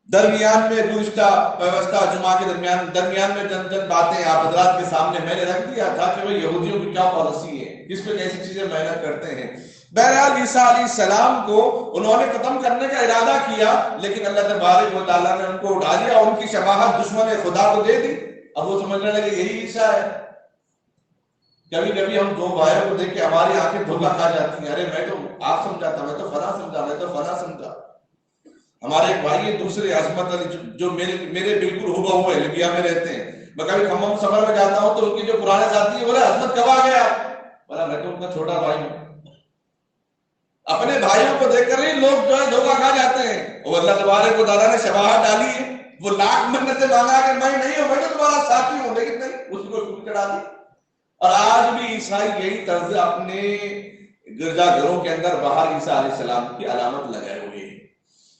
درمیان میں گزشتہ ویوستھا جمعہ کے درمیان میں چند باتیں آپ حضرات کے سامنے میں نے رکھ دیا تھا کہ وہ یہودیوں کی کیا پالیسی ہے، کس پہ کیسی چیزیں محنت کرتے ہیں. بہرحال عیسیٰ علیہ السلام کو انہوں نے ختم کرنے کا ارادہ کیا، لیکن اللہ تبارک و تعالیٰ نے ان کو اٹھا لیا، ان کی شباہت دشمن خدا کو دے دی. اب وہ سمجھنے لگے یہی عیسیٰ ہے. کبھی کبھی ہم دو بھائیوں کو دیکھ کے ہماری آنکھیں دھوکا کھا جاتی ہیں، ارے میں تو آپ سمجھاتا، میں تو فلاں سمجھا، میں تو فلاں سمجھا. ہمارے ایک بھائی ہے دوسرے عظمت علی جو میرے بالکل ہوا ہوا ہے، لیبیا میں رہتے ہیں. میں کبھی کھمم سفر میں جاتا ہوں تو ان کے جو پرانے ساتھی ہیں بولے عظمت کب آ گیا؟ بولا میں تو ان کا چھوٹا بھائی ہوں. اپنے بھائیوں کو دیکھ کر ہی لوگ جو ہے دھوکا کھا جاتے ہیں. اور اللہ تبارک و تعالیٰ نے شباہت ڈالی ہے، وہ لاکھ منتیں مانگا کہ میں نہیں ہوں، میں تو تمہارا ساتھی ہوں، لیکن نہیں، اس کو چھوٹ چڑھا دی. اور آج بھی عیسائی یہی طرز اپنے گرجا گھروں کے اندر باہر عیسیٰ علیہ السلام کی علامت لگائے ہوئے ہیں.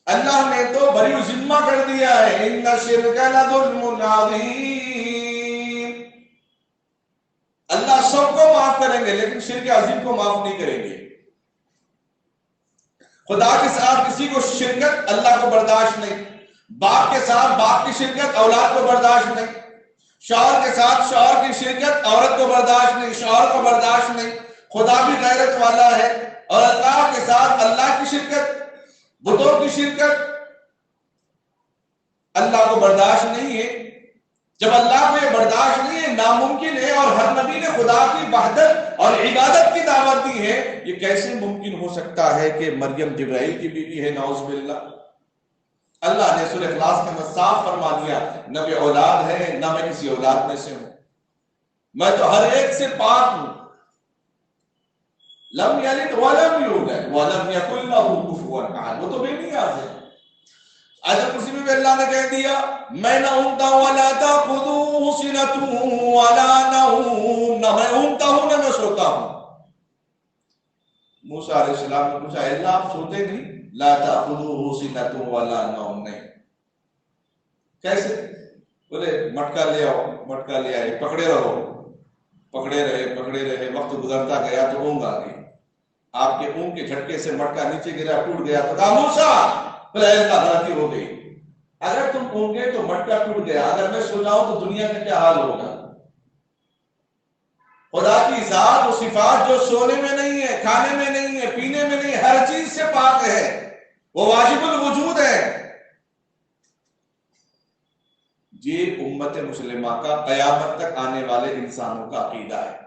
اللہ نے تو بری ذمہ کر دیا ہے، ان الشرک لظلم عظیم. اللہ سب کو معاف کریں گے لیکن شرک عظیم کو معاف نہیں کریں گے. خدا کے ساتھ کسی کو شرکت اللہ کو برداشت نہیں، باپ کے ساتھ باپ کی شرکت اولاد کو برداشت نہیں، شوہر کے ساتھ شوہر کی شرکت عورت کو برداشت نہیں، شوہر کو برداشت نہیں. خدا بھی غیرت والا ہے، اور اللہ کے ساتھ اللہ کی شرکت، بتوں کی شرکت اللہ کو برداشت نہیں ہے. جب اللہ کو یہ برداشت نہیں ہے، ناممکن ہے. اور ہر نبی نے خدا کی وحدت اور عبادت کی دعوت دی ہے. یہ کیسے ممکن ہو سکتا ہے کہ مریم جبرائیل کی بیوی ہے؟ نعوذ باللہ. اللہ نے سورہ اخلاص کے اندر صاف فرما دیا، نہ میں اولاد ہے نہ میں کسی اولاد میں سے ہوں، میں تو ہر ایک سے پاک ہوں. لم یلد ولم یولد ولم یکن لہ کفوا احد. وہ تو بے نیاز ہے. آیت کرسی میں بھی اللہ نے کہہ دیا، میں نہ اونگتا ہوں ولا تأخذوہ سنۃ ولا نوم، نہ میں اونگتا ہوں نہ میں سوتا ہوں. موسیٰ علیہ السلام نے پوچھا اللہ آپ سوتے نہیں؟ لا تأخذوہ سنۃ ولا نوم. نہیں. کیسے؟ بولے مٹکا لے آؤ، مٹکا لے آئے، پکڑے رہو. پکڑے رہے، وقت گزرتا گیا تو اونگ آ گئی. آپ کے اونگ کے جھٹکے سے مٹکا نیچے گرا، ٹوٹ گیا. تو کہا موسیٰ غلطی ہو گئی، اگر تم اونگے تو مٹکا ٹوٹ گیا، اگر میں سو جاؤں تو دنیا کا کیا حال ہوگا؟ خدا کی ذات و صفات جو سونے میں نہیں ہے، کھانے میں نہیں ہے، پینے میں نہیں، ہر چیز سے پاک ہے، وہ واجب الوجود ہے. یہ امت مسلمہ کا قیامت تک آنے والے انسانوں کا عقیدہ ہے.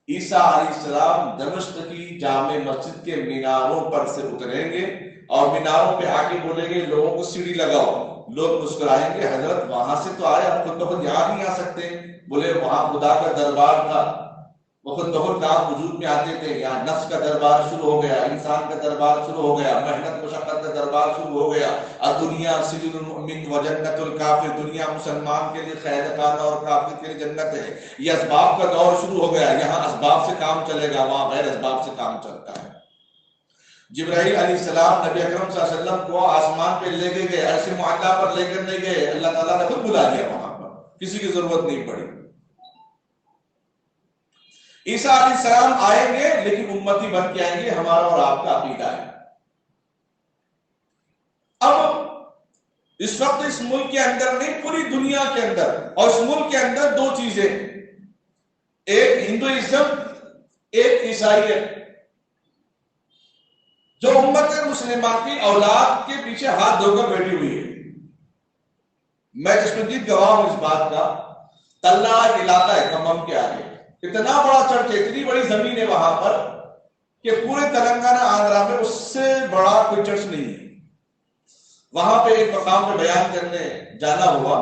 عیسیٰ علیہ السلام دمشق کی جامع مسجد کے میناروں پر سے اتریں گے اور میناروں پہ آ کے بولیں گے لوگوں کو سیڑھی لگاؤ. لوگ مسکرائیں گے حضرت وہاں سے تو آئے، ہم خود بخود یہاں نہیں آ سکتے. بولے وہاں خدا کا دربار تھا، وہ خود بخود کام وجود میں آتے تھے. یہاں نفس کا دربار شروع ہو گیا، انسان کا دربار شروع ہو گیا، محنت مشقت کا دربار شروع ہو گیا. اور دنیا سجن المؤمن و جنت الکافر، دنیا مسلمان کے لیے قید خانہ اور کافر کے لیے جنت ہے. یہ اسباب کا دور شروع ہو گیا. یہاں اسباب سے کام چلے گا، وہاں غیر اسباب سے کام چلتا ہے. جبرائیل علیہ السلام نبی اکرم صلی اللہ علیہ وسلم کو آسمان پہ لے کے گئے، عرش معلیٰ پر لے کر نہیں گئے، اللہ تعالیٰ نے خود بلا لیا وہاں پر، کسی کی ضرورت نہیں پڑی. عیسیٰ علیہ السلام آئیں گے لیکن امتی بن کے آئیں گے، ہمارا اور آپ کا عقیدہ ہے. اب اس وقت اس ملک کے اندر نہیں، پوری دنیا کے اندر اور اس ملک کے اندر دو چیزیں، ایک ہندوازم، ایک عیسائیت، جو امت مسلمہ کی اولاد کے پیچھے ہاتھ دھو کر بیٹھی ہوئی ہے. میں جسمدید گواہ ہوں اس بات کا. تلہ علاقہ ہے کھمم کے آگے، اتنا بڑا چرچ ہے، اتنی بڑی زمین ہے وہاں پر کہ پورے تلنگانہ آندھرا میں اس سے بڑا کوئی چرچ نہیں ہے. وہاں پہ ایک مقام پہ بیان کرنے جانا ہوا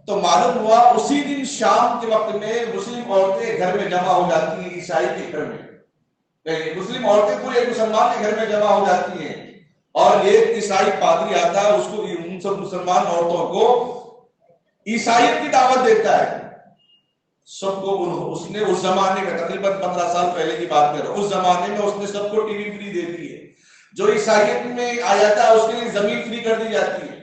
تو معلوم ہوا اسی دن شام کے وقت میں مسلم عورتیں گھر میں جمع ہو جاتی ہیں، عیسائی کے گھر میں. مسلم عورتیں پورے مسلمان کے گھر میں جمع ہو جاتی ہیں اور ایک عیسائی پادری آتا ہے، اس کو ان سب مسلمان عورتوں کو عیسائیت کی دعوت دیتا ہے. سب کو اس نے اس زمانے میں تقریباً 15 سال پہلے کی بات کر رہا ہوں، اس زمانے میں اس نے سب کو ٹی وی فری دے دی ہے. جو عیسائیت میں آ جاتا ہے اس کے لیے زمین فری کر دی جاتی ہے،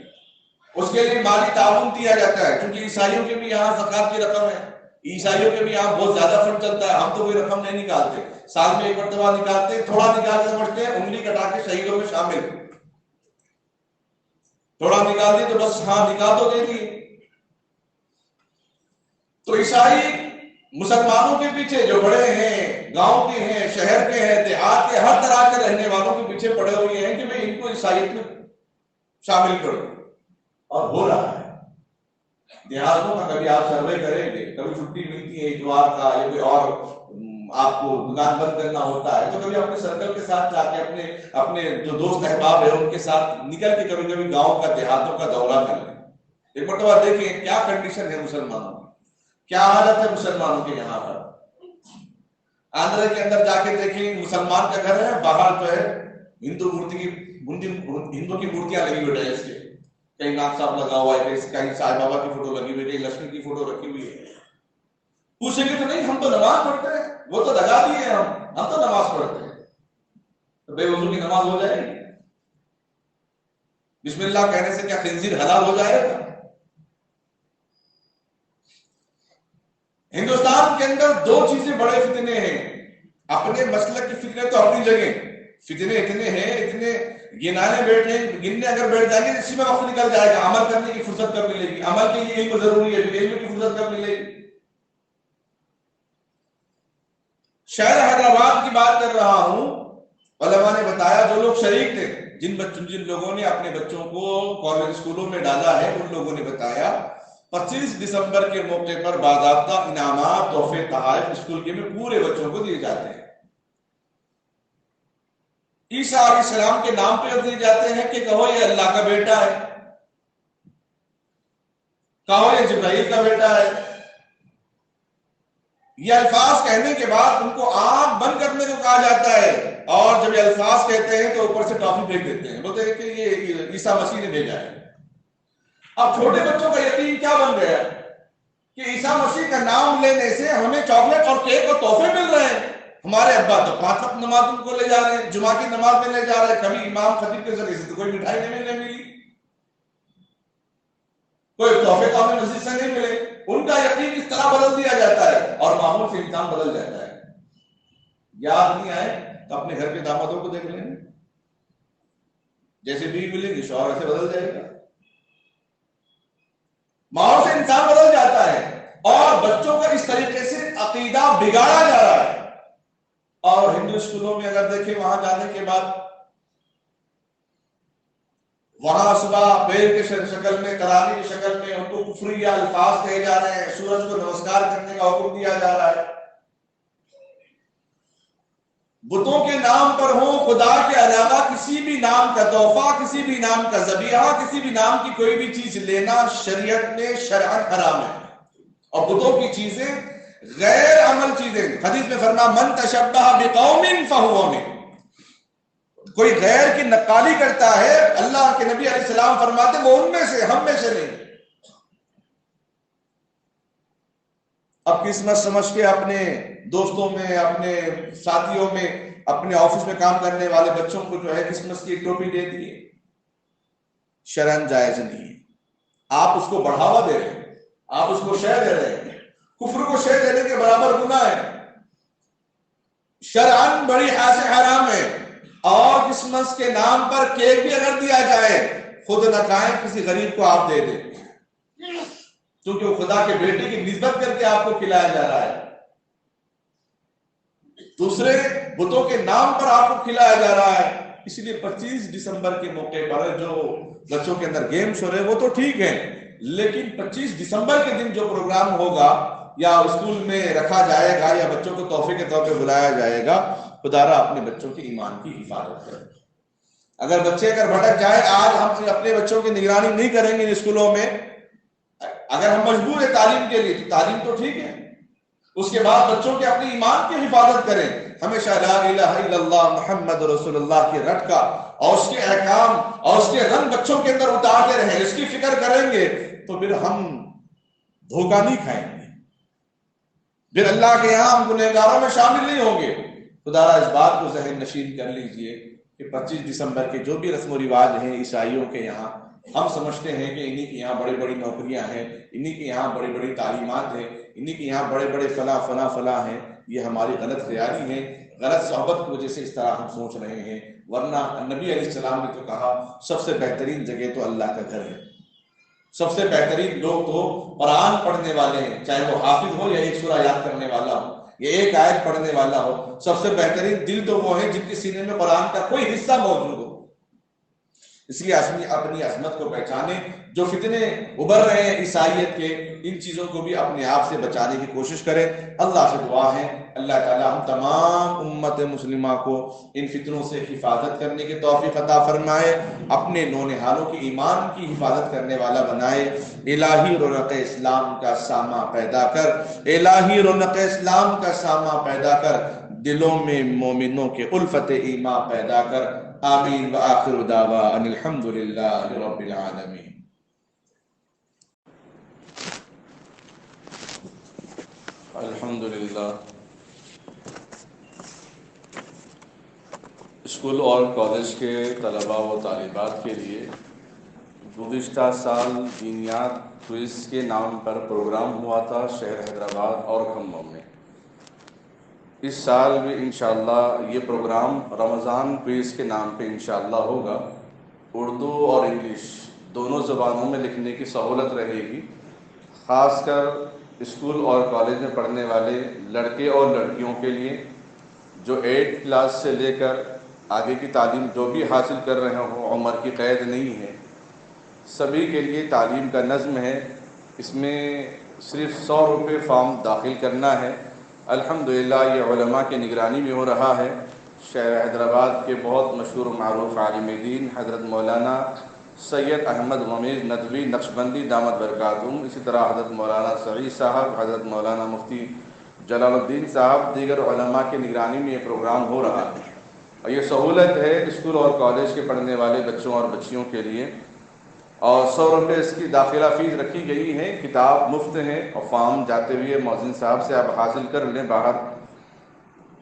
اس کے لیے مالی تعاون دیا جاتا ہے، کیونکہ عیسائیوں کے بھی یہاں زکوٰۃ کی رقم ہے. عیسائیوں کے بھی یہاں بہت زیادہ فنڈ چلتا ہے. ہم تو کوئی رقم نہیں نکالتے, سال میں ایک مرتبہ نکالتے ہیں, تھوڑا نکال کے سمجھتے ہیں انگلی کٹا کے شہیدوں میں شامل, تھوڑا نکال دی تو بس ہاں نکال تو دے دیے. تو عیسائی مسلمانوں کے پیچھے جو بڑے ہیں, گاؤں کے ہیں, شہر کے ہیں, دیہات کے, ہر طرح کے رہنے والوں کے پیچھے پڑے ہوئے ہیں کہ میں ان کو عیسائیت میں شامل کروں, اور ہو رہا ہے. دیہاتوں کا کبھی آپ سروے کریں گے, کبھی چھٹی ملتی ہے اتوار کا یا کوئی اور آپ کو دکان بند کرنا ہوتا ہے, تو کبھی اپنے سرکل کے ساتھ جا کے اپنے جو دوست احباب ہیں ان کے ساتھ نکل کے کبھی کبھی گاؤں کا, دیہاتوں کا دورہ کر لیں. ایک مرتبہ دیکھیں کیا کنڈیشن ہے مسلمانوں کی, کیا حالت ہے مسلمانوں کے یہاں پر. آندھرا کے اندر جا کے دیکھیں, مسلمان کا گھر ہے, باہر جو ہے ہندو کی مورتیاں لگی ہوئی ہے, اس کے کہیں ناگ صاحب لگا ہوا ہے, کہیں سائے بابا کی فوٹو لگی ہوئی ہے, کہیں لکشمی کی فوٹو رکھی ہوئی ہے. پوچھیں گے تو نہیں ہم تو نماز پڑھتے ہیں, وہ تو لگا دیے ہیں, ہم تو نماز پڑھتے ہیں. تو بے وضو کی نماز ہو جائے گی؟ بسم اللہ کہنے سے کیا خنزیر حلال ہو جائے گا؟ ہندوستان کے اندر دو چیزیں بڑے فتنے ہیں. اپنے مسلک کی فتنے تو اپنی جگہ, فتنے اتنے ہیں, اتنے گننے اگر بیٹھ جائیں گے اسی میں وقت نکل جائے گا. عمل کرنے کی فرصت کب ملے گی؟ عمل کے لیے علم ضروری ہے, علم کی فرصت کب ملے گی؟ شہر حیدرآباد کی بات کر رہا ہوں. علماء نے بتایا جو لوگ شریک تھے, جن لوگوں نے اپنے بچوں کو کالج اسکولوں میں ڈالا ہے, ان لوگوں نے بتایا 25 دسمبر کے موقع پر باضابطہ انعامات, تحفے, تحائف اسکول کے میں پورے بچوں کو دیے جاتے ہیں. عیسیٰ علیہ السلام کے نام پہ دیے جاتے ہیں کہ کہو یہ اللہ کا بیٹا ہے, کہو یہ جبرائیل کا بیٹا ہے. یہ الفاظ کہنے کے بعد ان کو آنکھ بند کرنے کو کہا جاتا ہے, اور جب یہ الفاظ کہتے ہیں تو اوپر سے ٹافی پھینک دیتے ہیں, بولتے ہیں کہ یہ عیسیٰ مسیح نے بھیجا ہے. اب چھوٹے بچوں کا یقین کیا بن گیا کہ عیسیٰ مسیح کا نام لینے سے ہمیں چاکلیٹ اور کیک اور تحفے مل رہے ہیں. ہمارے ابا تو 5 وقت نماز ان کو لے جا رہے ہیں, جمعہ کی نماز میں لے جا رہے ہیں, کبھی امام خطیب کے ذریعے سے تو کوئی مٹھائی نہیں ملی, کوئی تحفے تو ہمیں مسجد سے نہیں ملے. ان کا یقین اس طرح بدل دیا جاتا ہے اور ماحول سے انسان بدل جاتا ہے. یاد نہیں آئے تو اپنے گھر کے دامادوں کو دیکھ لیں, جیسے بیوی ملے گی شوہر ایسے بدل جائے گا. ماحول سے انسان بدل جاتا ہے اور بچوں کا اس طریقے سے عقیدہ بگاڑا جا رہا ہے. اور ہندو اسکولوں میں اگر دیکھیں, وہاں جانے کے بعد وہاں صبح پیر کے شکل میں, ترانے کی شکل میں ان کو کفریہ الفاظ کہے جا رہے ہیں, سورج کو نمسکار کرنے کا حکم دیا جا رہا ہے. بتوں کے نام پر ہوں, خدا کے علاوہ کسی بھی نام کا تحفہ, کسی بھی نام کا ذبیحہ, کسی بھی نام کی کوئی بھی چیز لینا شریعت میں شرعاً حرام ہے. اور بتوں کی چیزیں غیر عمل چیزیں, حدیث میں فرمایا من تشبہ بقوم فہو منہم, کوئی غیر کی نقالی کرتا ہے, اللہ کے نبی علیہ السلام فرماتے وہ ان میں سے, ہم میں سے نہیں. اب قسمت سمجھ کے اپنے دوستوں میں, اپنے ساتھیوں میں, اپنے آفس میں کام کرنے والے بچوں کو جو ہے کرسمس کی ٹوپی دے دیے, شرعاً جائز نہیں ہے. آپ اس کو بڑھاوا دے رہے ہیں, آپ اس کو شے دے رہے ہیں, کفر کو شے دینے کے برابر گناہ ہے, شرعاً بڑی حاصل حرام ہے. اور کرسمس کے نام پر کیک بھی اگر دیا جائے, خود نہ کھائیں, کسی غریب کو آپ دے دیں, کیونکہ وہ خدا کے بیٹے کی نسبت کر کے آپ کو کھلایا جا رہا ہے. دوسرے بتوں کے نام پر آپ کو کھلایا جا رہا ہے. اس لیے 25 دسمبر کے موقع پر جو بچوں کے اندر گیمز ہو رہے ہیں وہ تو ٹھیک ہے, لیکن 25 دسمبر کے دن جو پروگرام ہوگا یا اسکول میں رکھا جائے گا یا بچوں کو تحفے کے طور پہ بلایا جائے گا, خدا را اپنے بچوں کے ایمان کی حفاظت کرے. اگر بچے بھٹک جائے, آج ہم اپنے بچوں کی نگرانی نہیں کریں گے اسکولوں میں, اگر ہم مجبور ہیں تعلیم کے لیے تو تعلیم تو ٹھیک ہے, اس کے بعد بچوں کے اپنے ایمان کی حفاظت کریں. ہمیشہ لا الہ الا اللہ محمد رسول اللہ کی رٹ کا اور اس کے احکام اور اس کے رنگ بچوں کے اندر اتارتے رہیں, اس کی فکر کریں گے تو پھر ہم دھوکہ نہیں کھائیں گے, پھر اللہ کے یہاں ہم گنہگاروں میں شامل نہیں ہوں گے. خدا اس بات کو ذہن نشین کر لیجئے کہ 25 دسمبر کے جو بھی رسم و رواج ہیں عیسائیوں کے یہاں, ہم سمجھتے ہیں کہ انہی کے یہاں بڑی بڑی نوکریاں ہیں، انہی کے یہاں بڑی بڑی تعلیمات ہیں، انہی کے یہاں بڑے بڑے فلاں ہیں۔ یہ ہماری غلط خیالی ہے، غلط صحبت کی وجہ سے اس طرح ہم سوچ رہے ہیں، ورنہ نبی علیہ السلام نے تو کہا سب سے بہترین جگہ تو اللہ کا گھر ہے، سب سے بہترین لوگ تو قرآن پڑھنے والے ہیں، چاہے وہ حافظ ہو یا ایک سورہ یاد کرنے والا ہو یا ایک آیت پڑھنے والا ہو، سب سے بہترین دل تو وہ ہے جن کے سینے میں قرآن کا کوئی حصہ موجود ہو۔ اس لیے اپنی عظمت کو پہچانیں۔ جو فتنے ابھر رہے ہیں عیسائیت کے، ان چیزوں کو بھی اپنے آپ سے بچانے کی کوشش کریں۔ اللہ سے دعا ہے اللہ تعالیٰ ہم تمام امت مسلمہ کو ان فتنوں سے حفاظت کرنے کی توفیق عطا فرمائے، اپنے نونہالوں کی ایمان کی حفاظت کرنے والا بنائے۔ الہی رونق اسلام کا سامہ پیدا کر، الہی رونق اسلام کا سامہ پیدا کر، دلوں میں مومنوں کے الفت ایمان پیدا کر۔ آمین وآخر دعوانا ان الحمدللہ رب العالمین۔ الحمدللہ اسکول اور کالج کے طلباء و طالبات کے لیے گزشتہ سال دینیات کوئز کے نام پر پروگرام ہوا تھا شہر حیدرآباد اور کھمم میں۔ اس سال بھی انشاءاللہ یہ پروگرام رمضان کوئز کے نام پہ انشاءاللہ ہوگا۔ اردو اور انگلش دونوں زبانوں میں لکھنے کی سہولت رہے گی، خاص کر اسکول اور کالج میں پڑھنے والے لڑکے اور لڑکیوں کے لیے جو 8 کلاس سے لے کر آگے کی تعلیم جو بھی حاصل کر رہے ہوں، عمر کی قید نہیں ہے، سبھی کے لیے تعلیم کا نظم ہے۔ اس میں صرف 100 روپے فارم داخل کرنا ہے۔ الحمدللہ یہ علماء کی نگرانی میں ہو رہا ہے۔ شہر حیدرآباد کے بہت مشہور و معروف عالم دین حضرت مولانا سید احمد ممیز ندوی نقشبندی دامت برکاتہم، اسی طرح حضرت مولانا سعید صاحب، حضرت مولانا مفتی جلال الدین صاحب، دیگر علماء کی نگرانی میں یہ پروگرام ہو رہا ہے، اور یہ سہولت ہے اسکول اور کالج کے پڑھنے والے بچوں اور بچیوں کے لیے۔ اور 100 روپے اس کی داخلہ فیس رکھی گئی ہے، کتاب مفت ہے، اور فارم جاتے ہوئے مؤذن صاحب سے آپ حاصل کر لیں باہر۔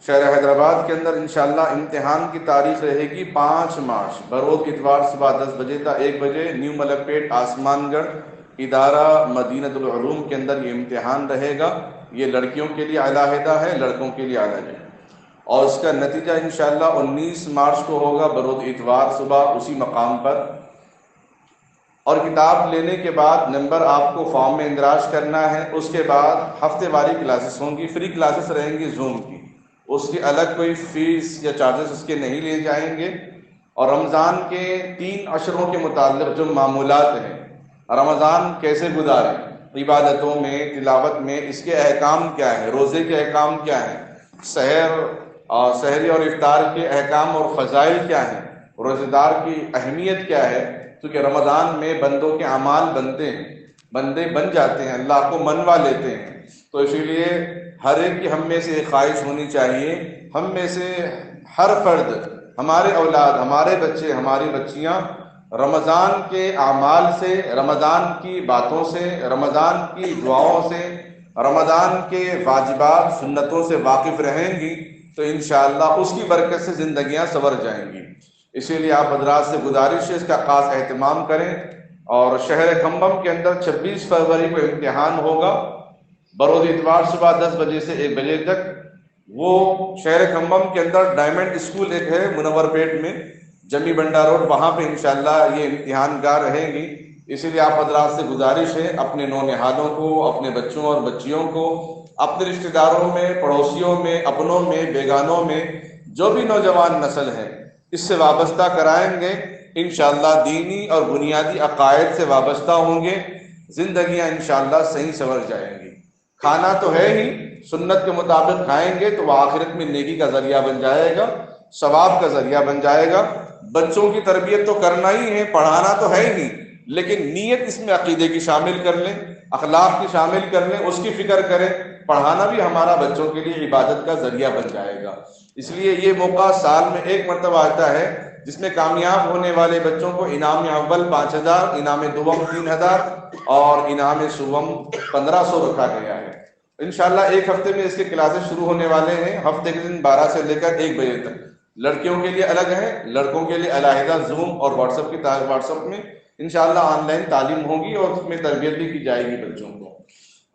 شہر حیدرآباد کے اندر انشاءاللہ امتحان کی تاریخ رہے گی 5 مارچ، بروز اتوار صبح 10 بجے تا 1 بجے، نیو ملک پیٹ آسمان گڑھ ادارہ مدینۃ العلوم کے اندر یہ امتحان رہے گا۔ یہ لڑکیوں کے لیے علیحدہ ہے، لڑکوں کے لیے الگ ہے، اور اس کا نتیجہ انشاءاللہ 19 مارچ کو ہوگا بروز اتوار صبح اسی مقام پر۔ اور کتاب لینے کے بعد نمبر آپ کو فارم میں اندراج کرنا ہے۔ اس کے بعد ہفتے واری کلاسز ہوں گی، فری کلاسز رہیں گی زوم کی، اس کی الگ کوئی فیس یا چارجز اس کے نہیں لیے جائیں گے۔ اور رمضان کے 3 عشروں کے متعلق جو معمولات ہیں، رمضان کیسے گزاریں، عبادتوں میں، تلاوت میں، اس کے احکام کیا ہیں، روزے کے احکام کیا ہیں، سحری اور افطار کے احکام اور فضائل کیا ہیں، روزہ دار کی اہمیت کیا ہے، کیونکہ رمضان میں بندوں کے اعمال بنتے ہیں، بندے بن جاتے ہیں، اللہ کو منوا لیتے ہیں۔ تو اسی لیے ہر ایک کی ہم میں سے خواہش ہونی چاہیے، ہم میں سے ہر فرد، ہمارے اولاد، ہمارے بچے، ہماری بچیاں رمضان کے اعمال سے، رمضان کی باتوں سے، رمضان کی دعاؤں سے، رمضان کے واجبات سنتوں سے واقف رہیں گی تو انشاءاللہ اس کی برکت سے زندگیاں سنور جائیں گی۔ اسی لیے آپ حضرات سے گزارش ہے اس کا خاص اہتمام کریں۔ اور شہر کھمم کے اندر 26 فروری کو امتحان ہوگا بروز اتوار صبح 10 بجے سے 1 بجے تک۔ وہ شہر کھمم کے اندر ڈائمنڈ اسکول ایک ہے منور پیٹ میں، جمی بنڈا روڈ، وہاں پہ انشاءاللہ یہ امتحان گاہ رہیں گی۔ اسی لیے آپ حضرات سے گزارش ہے اپنے نونہالوں کو، اپنے بچوں اور بچیوں کو، اپنے رشتہ داروں میں، پڑوسیوں میں، اپنوں میں، بیگانوں میں جو بھی نوجوان نسل ہے اس سے وابستہ کرائیں گے، انشاءاللہ دینی اور بنیادی عقائد سے وابستہ ہوں گے، زندگیاں انشاءاللہ صحیح سنور جائیں گی۔ کھانا تو ہے ہی، سنت کے مطابق کھائیں گے تو وہ آخرت میں نیکی کا ذریعہ بن جائے گا، ثواب کا ذریعہ بن جائے گا۔ بچوں کی تربیت تو کرنا ہی ہے، پڑھانا تو ہے ہی، لیکن نیت اس میں عقیدے کی شامل کر لیں، اخلاق کی شامل کر لیں، اس کی فکر کریں۔ پڑھانا بھی ہمارا بچوں کے لیے عبادت کا ذریعہ بن جائے گا۔ اس لیے یہ موقع سال میں 1 مرتبہ آتا ہے جس میں کامیاب ہونے والے بچوں کو انعام اول 5000، انعام دوم 3000 اور انعام سوم 1500 رکھا گیا ہے۔ انشاءاللہ 1 ہفتے میں اس کے کلاسز شروع ہونے والے ہیں، ہفتے کے دن 12 سے لے کر 1 بجے تک۔ لڑکیوں کے لیے الگ ہے، لڑکوں کے لیے علیحدہ زوم اور واٹس ایپ میں انشاءاللہ آن لائن تعلیم ہوگی اور اس میں تربیت بھی کی جائے گی بچوں کو.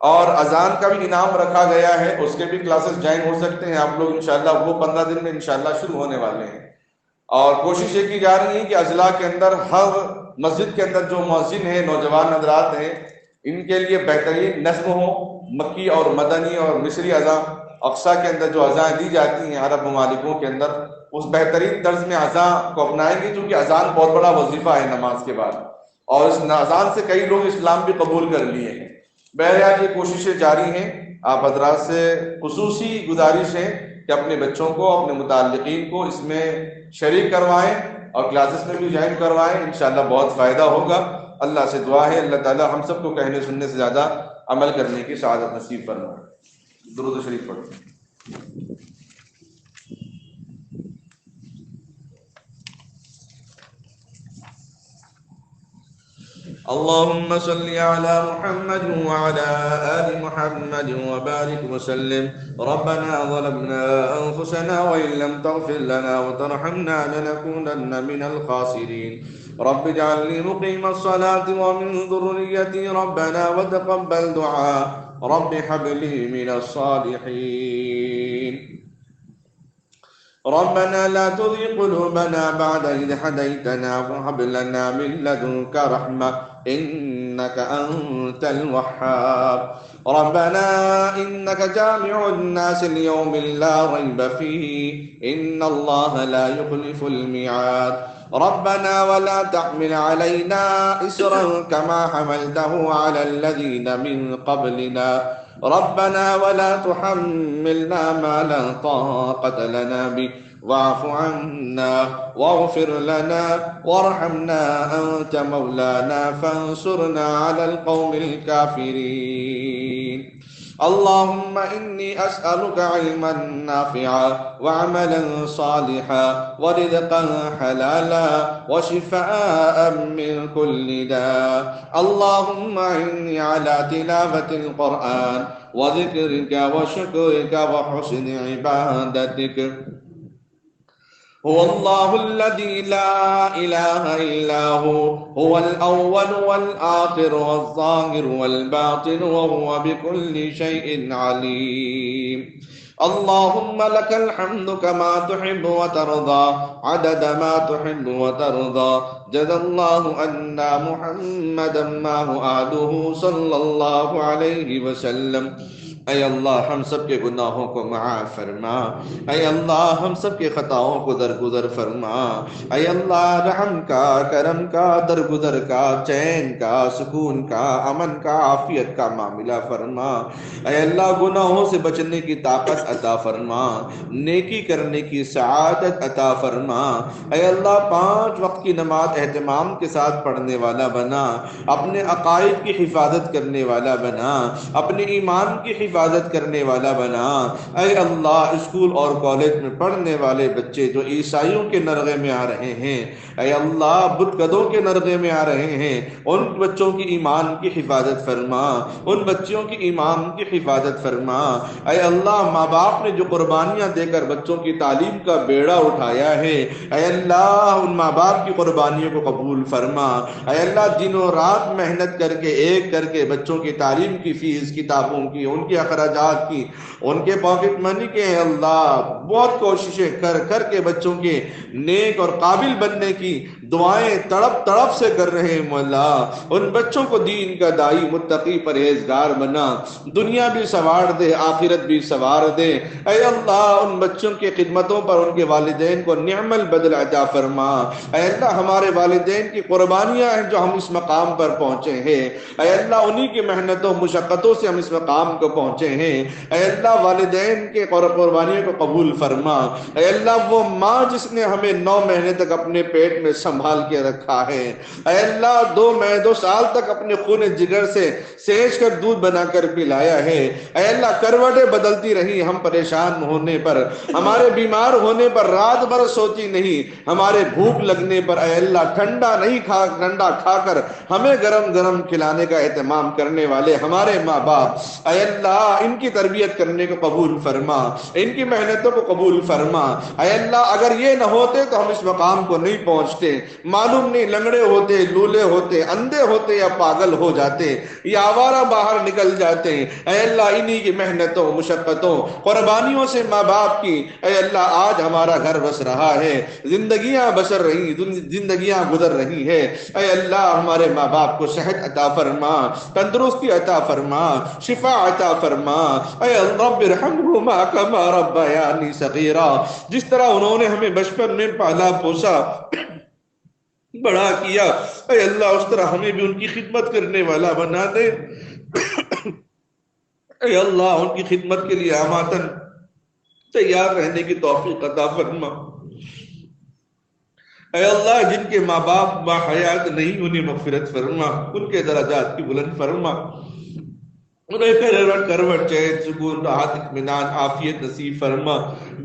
اور اذان کا بھی انعام رکھا گیا ہے، اس کے بھی کلاسز جوائن ہو سکتے ہیں آپ لوگ انشاءاللہ. وہ 15 دن میں انشاءاللہ شروع ہونے والے ہیں. اور کوشش یہ کی جا رہی ہے کہ اضلاع کے اندر ہر مسجد کے اندر جو مؤذن ہیں، نوجوان حضرات ہیں، ان کے لیے بہترین نظم ہو. مکی اور مدنی اور مصری اذان اقصیٰ کے اندر جو اذان دی جاتی ہیں عرب ممالکوں کے اندر، اس بہترین طرز میں اذان کو اپنائیں گے، کیونکہ اذان بہت بڑا وظیفہ ہے نماز کے بعد، اور اس اذان سے کئی لوگ اسلام بھی قبول کر لیے ہیں. بہرحال یہ کوششیں جاری ہیں. آپ حضرات سے خصوصی گزارش ہے کہ اپنے بچوں کو، اپنے متعلقین کو اس میں شریک کروائیں اور کلاسز میں بھی جوائن کروائیں. انشاءاللہ بہت فائدہ ہوگا. اللہ سے دعا ہے اللہ تعالی ہم سب کو کہنے سننے سے زیادہ عمل کرنے کی سعادت نصیب فرمائے. درود شریف پڑھیں. اللهم صل على محمد وعلى آل محمد وبارك وسلم. ربنا ظلمنا أنفسنا وإن لم تغفر لنا وترحمنا لنكونن من الخاسرين. رب اجعلني مقيم الصلاة ومن ذريتي ربنا وتقبل دعاء. رب هب لي من الصالحين. ربنا لا تزغ قلوبنا بعد إذ هديتنا وهب لنا من لدنك رحمة إنك أنت الوهاب. ربنا إنك جامع الناس ليوم لا ريب فيه إن الله لا يخلف الميعاد. ربنا ولا تحمل علينا إصرا كما حملته على الذين من قبلنا. ربنا ولا تحملنا ما لا طاقة لنا به واعف عنا واغفر لنا وارحمنا أنت مولانا فانصرنا على القوم الكافرين. اللهم إني أسألك علما نافعا وعملا صالحا ورزقا حلالا وشفاء من كل داء. اللهم إني على تلاوة القرآن وذكرك وشكرك وحسن عبادتك. هو الله الذي لا إله إلا هو الأول والآخر والظاهر والباطن وهو بكل شيء عليم. اللهم لك الحمد كما تحب وترضى عدد ما تحب وترضى. جزا الله أن محمدا معه آله صلى الله عليه وسلم. اے اللہ ہم سب کے گناہوں کو معاف فرما. اے اللہ ہم سب کے خطاؤں کو درگزر فرما. اے اللہ رحم کا، کرم کا، درگزر کا، چین کا، سکون کا، امن کا، عافیت کا معاملہ فرما. اے اللہ گناہوں سے بچنے کی طاقت عطا فرما، نیکی کرنے کی سعادت عطا فرما. اے اللہ 5 وقت کی نماز اہتمام کے ساتھ پڑھنے والا بنا، اپنے عقائد کی حفاظت کرنے والا بنا، اپنے ایمان کی حفاظت کرنے والا بنا. اے اللہ اسکول اور کالج میں پڑھنے والے بچے جو عیسائیوں کے نرغے میں آ رہے ہیں، اے اللہ بت قدوں کے نرغے میں آ رہے ہیں، ان بچوں کی ایمان کی حفاظت فرما، ان بچوں کی ایمان کی حفاظت فرما. اے اللہ ماں باپ نے جو قربانیاں دے کر بچوں کی تعلیم کا بیڑا اٹھایا ہے، اے اللہ ان ماں باپ کی قربانیوں کو قبول فرما. اے اللہ دنوں رات محنت کر کے ایک کر کے بچوں کی تعلیم کی فیس، کتابوں کی، ان کے اخراجات کی، ان کے پاکٹ منی کے، اے اللہ بہت کوششیں کر کر کے بچوں کے نیک اور قابل بننے کی دعائیں تڑپ تڑپ سے کر رہے ہیں. مولا ان بچوں کو دین کا دائی، متقی، پرہیزگار بنا، دنیا بھی سنوار دے، آخرت بھی سنوار دے. اے اللہ ان بچوں کی خدمتوں پر ان کے والدین کو نعم البدل عطا فرما. اے اللہ ہمارے والدین کی قربانیاں ہیں جو ہم اس مقام پر پہنچے ہیں. اے اللہ انہی کی محنتوں مشقتوں سے ہم اس مقام کو پہنچے ہیں. اے اللہ والدین کے قربانیوں کو قبول فرما. اے اللہ وہ ماں جس نے ہمیں 9 مہینے تک اپنے پیٹ میں سنبھال کے رکھا ہے، اے اللہ 2 سال تک اپنے خون جگر سے سینچ کر دودھ بنا کر پلایا ہے. اے اللہ کروٹیں بدلتی رہی ہم پریشان ہونے پر، ہمارے بیمار ہونے پر رات بھر سوتی نہیں، ہمارے بھوک لگنے پر اے اللہ ٹھنڈا کھا کر ہمیں گرم گرم کھلانے کا اہتمام کرنے والے ہمارے ماں باپ. اے اللہ اللہ ان کی تربیت کرنے کو قبول فرما، ان کی محنتوں کو قبول فرما۔ اے اللہ اگر یہ نہ ہوتے تو ہم اس مقام کو نہیں پہنچتے، معلوم نہیں لنگڑے ہوتے، لولے ہوتے، اندھے ہوتے یا پاگل ہو جاتے یا آوارہ باہر نکل جاتے۔ اے اللہ انہی کی محنتوں، مشقتوں، قربانیوں سے ماں باپ کی اے اللہ آج ہمارا گھر بس رہا ہے، زندگیاں بسر رہی، زندگیاں گزر رہی ہے۔ اے اللہ ہمارے ماں باپ کو صحت عطا فرما، تندرستی عطا فرما، شفا عطا فرما۔ اے رب ارحمہما کما ربیانی صغیرا، جس طرح انہوں نے ہمیں بچپن میں پالا پوسا بڑا کیا، اے اللہ اس طرح ہمیں بھی ان کی خدمت کرنے والا بنا دے۔ اے اللہ ان کی خدمت کے لیے اماتن تیار رہنے کی توفیق عطا فرما۔ اے اللہ جن کے ماں باپ باحیات نہیں انہیں مغفرت فرما، ان کے درجات کی بلند فرما، انہیں کروٹ چین سکون راحت اطمینان عافیت نصیب فرما،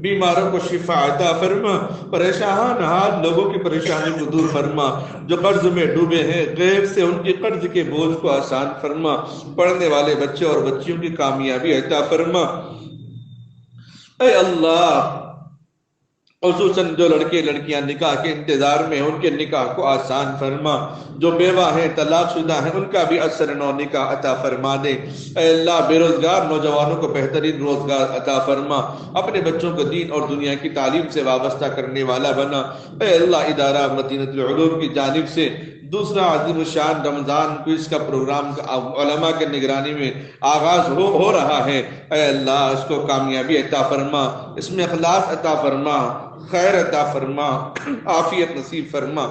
بیماروں کو شفا عطا فرما، پریشان حال لوگوں کی پریشانی کو دور فرما، جو قرض میں ڈوبے ہیں غیب سے ان کے قرض کے بوجھ کو آسان فرما، پڑھنے والے بچے اور بچیوں کی کامیابی عطا فرما۔ اے اللہ خصوصاً جو لڑکے لڑکیاں نکاح کے انتظار میں ہیں ان کے نکاح کو آسان فرما، جو بیوہ ہیں طلاق شدہ ہیں ان کا بھی اثر نو نکاح عطا فرما دے۔ اے اللہ بے روزگار نوجوانوں کو بہترین روزگار عطا فرما، اپنے بچوں کو دین اور دنیا کی تعلیم سے وابستہ کرنے والا بنا۔ اے اللہ ادارہ مدینہ العلوم کی جانب سے دوسرا عظیم الشان رمضان کوئز کا پروگرام علماء کے نگرانی میں آغاز ہو رہا ہے، اے اللہ اس کو کامیابی عطا فرما، اس میں اخلاص عطا فرما، خیر عطا فرما، عافیت نصیب فرما۔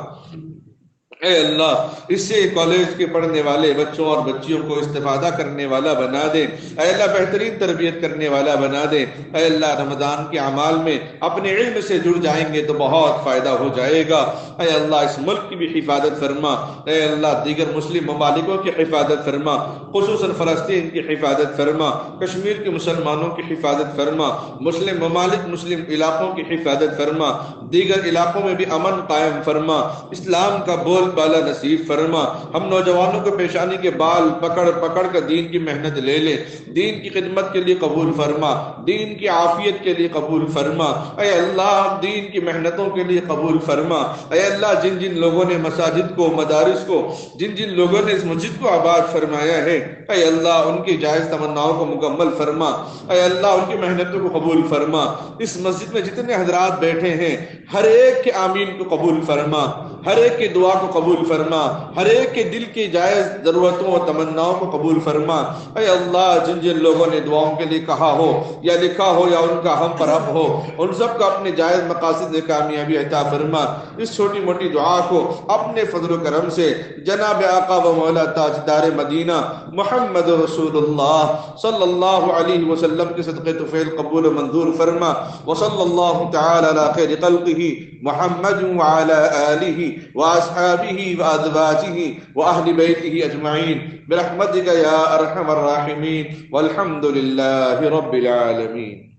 اے اللہ اس سے کالج کے پڑھنے والے بچوں اور بچیوں کو استفادہ کرنے والا بنا دے، اے اللہ بہترین تربیت کرنے والا بنا دے۔ اے اللہ رمضان کے اعمال میں اپنے علم سے جڑ جائیں گے تو بہت فائدہ ہو جائے گا۔ اے اللہ اس ملک کی بھی حفاظت فرما، اے اللہ دیگر مسلم ممالکوں کی حفاظت فرما، خصوصاً فلسطین کی حفاظت فرما، کشمیر کے مسلمانوں کی حفاظت فرما، مسلم ممالک مسلم علاقوں کی حفاظت فرما، دیگر علاقوں میں بھی امن قائم فرما، اسلام کا بول بالا نصیب فرما۔ ہم نوجوانوں کو پیشانی کے بال پکڑ پکڑ کر دین کی محنت لے لے، دین کی خدمت کے لیے قبول فرما، دین کی عافیت کے لیے قبول فرما۔ اے اللہ دین کی محنتوں کے لیے قبول فرما۔ اے اللہ جن جن لوگوں نے مساجد کو، مدارس کو، جن جن لوگوں نے اس مسجد کو آباد فرمایا ہے، اے اللہ ان کی جائز تمناؤں کو مکمل فرما۔ اے اللہ ان کی محنتوں کو قبول فرما۔ اس مسجد میں جتنے حضرات بیٹھے ہیں ہر ایک کے آمین کو قبول فرما، ہر ایک کی دعا کو قبول فرما، ہر ایک کے دل کی جائز ضرورتوں اور تمناؤں کو قبول فرما۔ اے اللہ جن جن لوگوں نے دعاؤں کے لیے کہا ہو یا لکھا ہو یا ان کا ہم پر حق ہو، ان سب کو اپنے جائز مقاصد سے کامیابی عطا فرما۔ اس چھوٹی موٹی دعا کو اپنے فضل و کرم سے جناب آقا و مولا تاجدار مدینہ محمد رسول اللہ صلی اللہ علیہ وسلم کے صدقے طفیل قبول و منظور فرما۔ وصلی اللہ تعالی علی خیر خلقہ محمد وعلی آلہ واصحابہ وازواجہ واہل بیتہ اجمعین برحمتک یا ارحم الراحمین والحمد للہ رب العالمین۔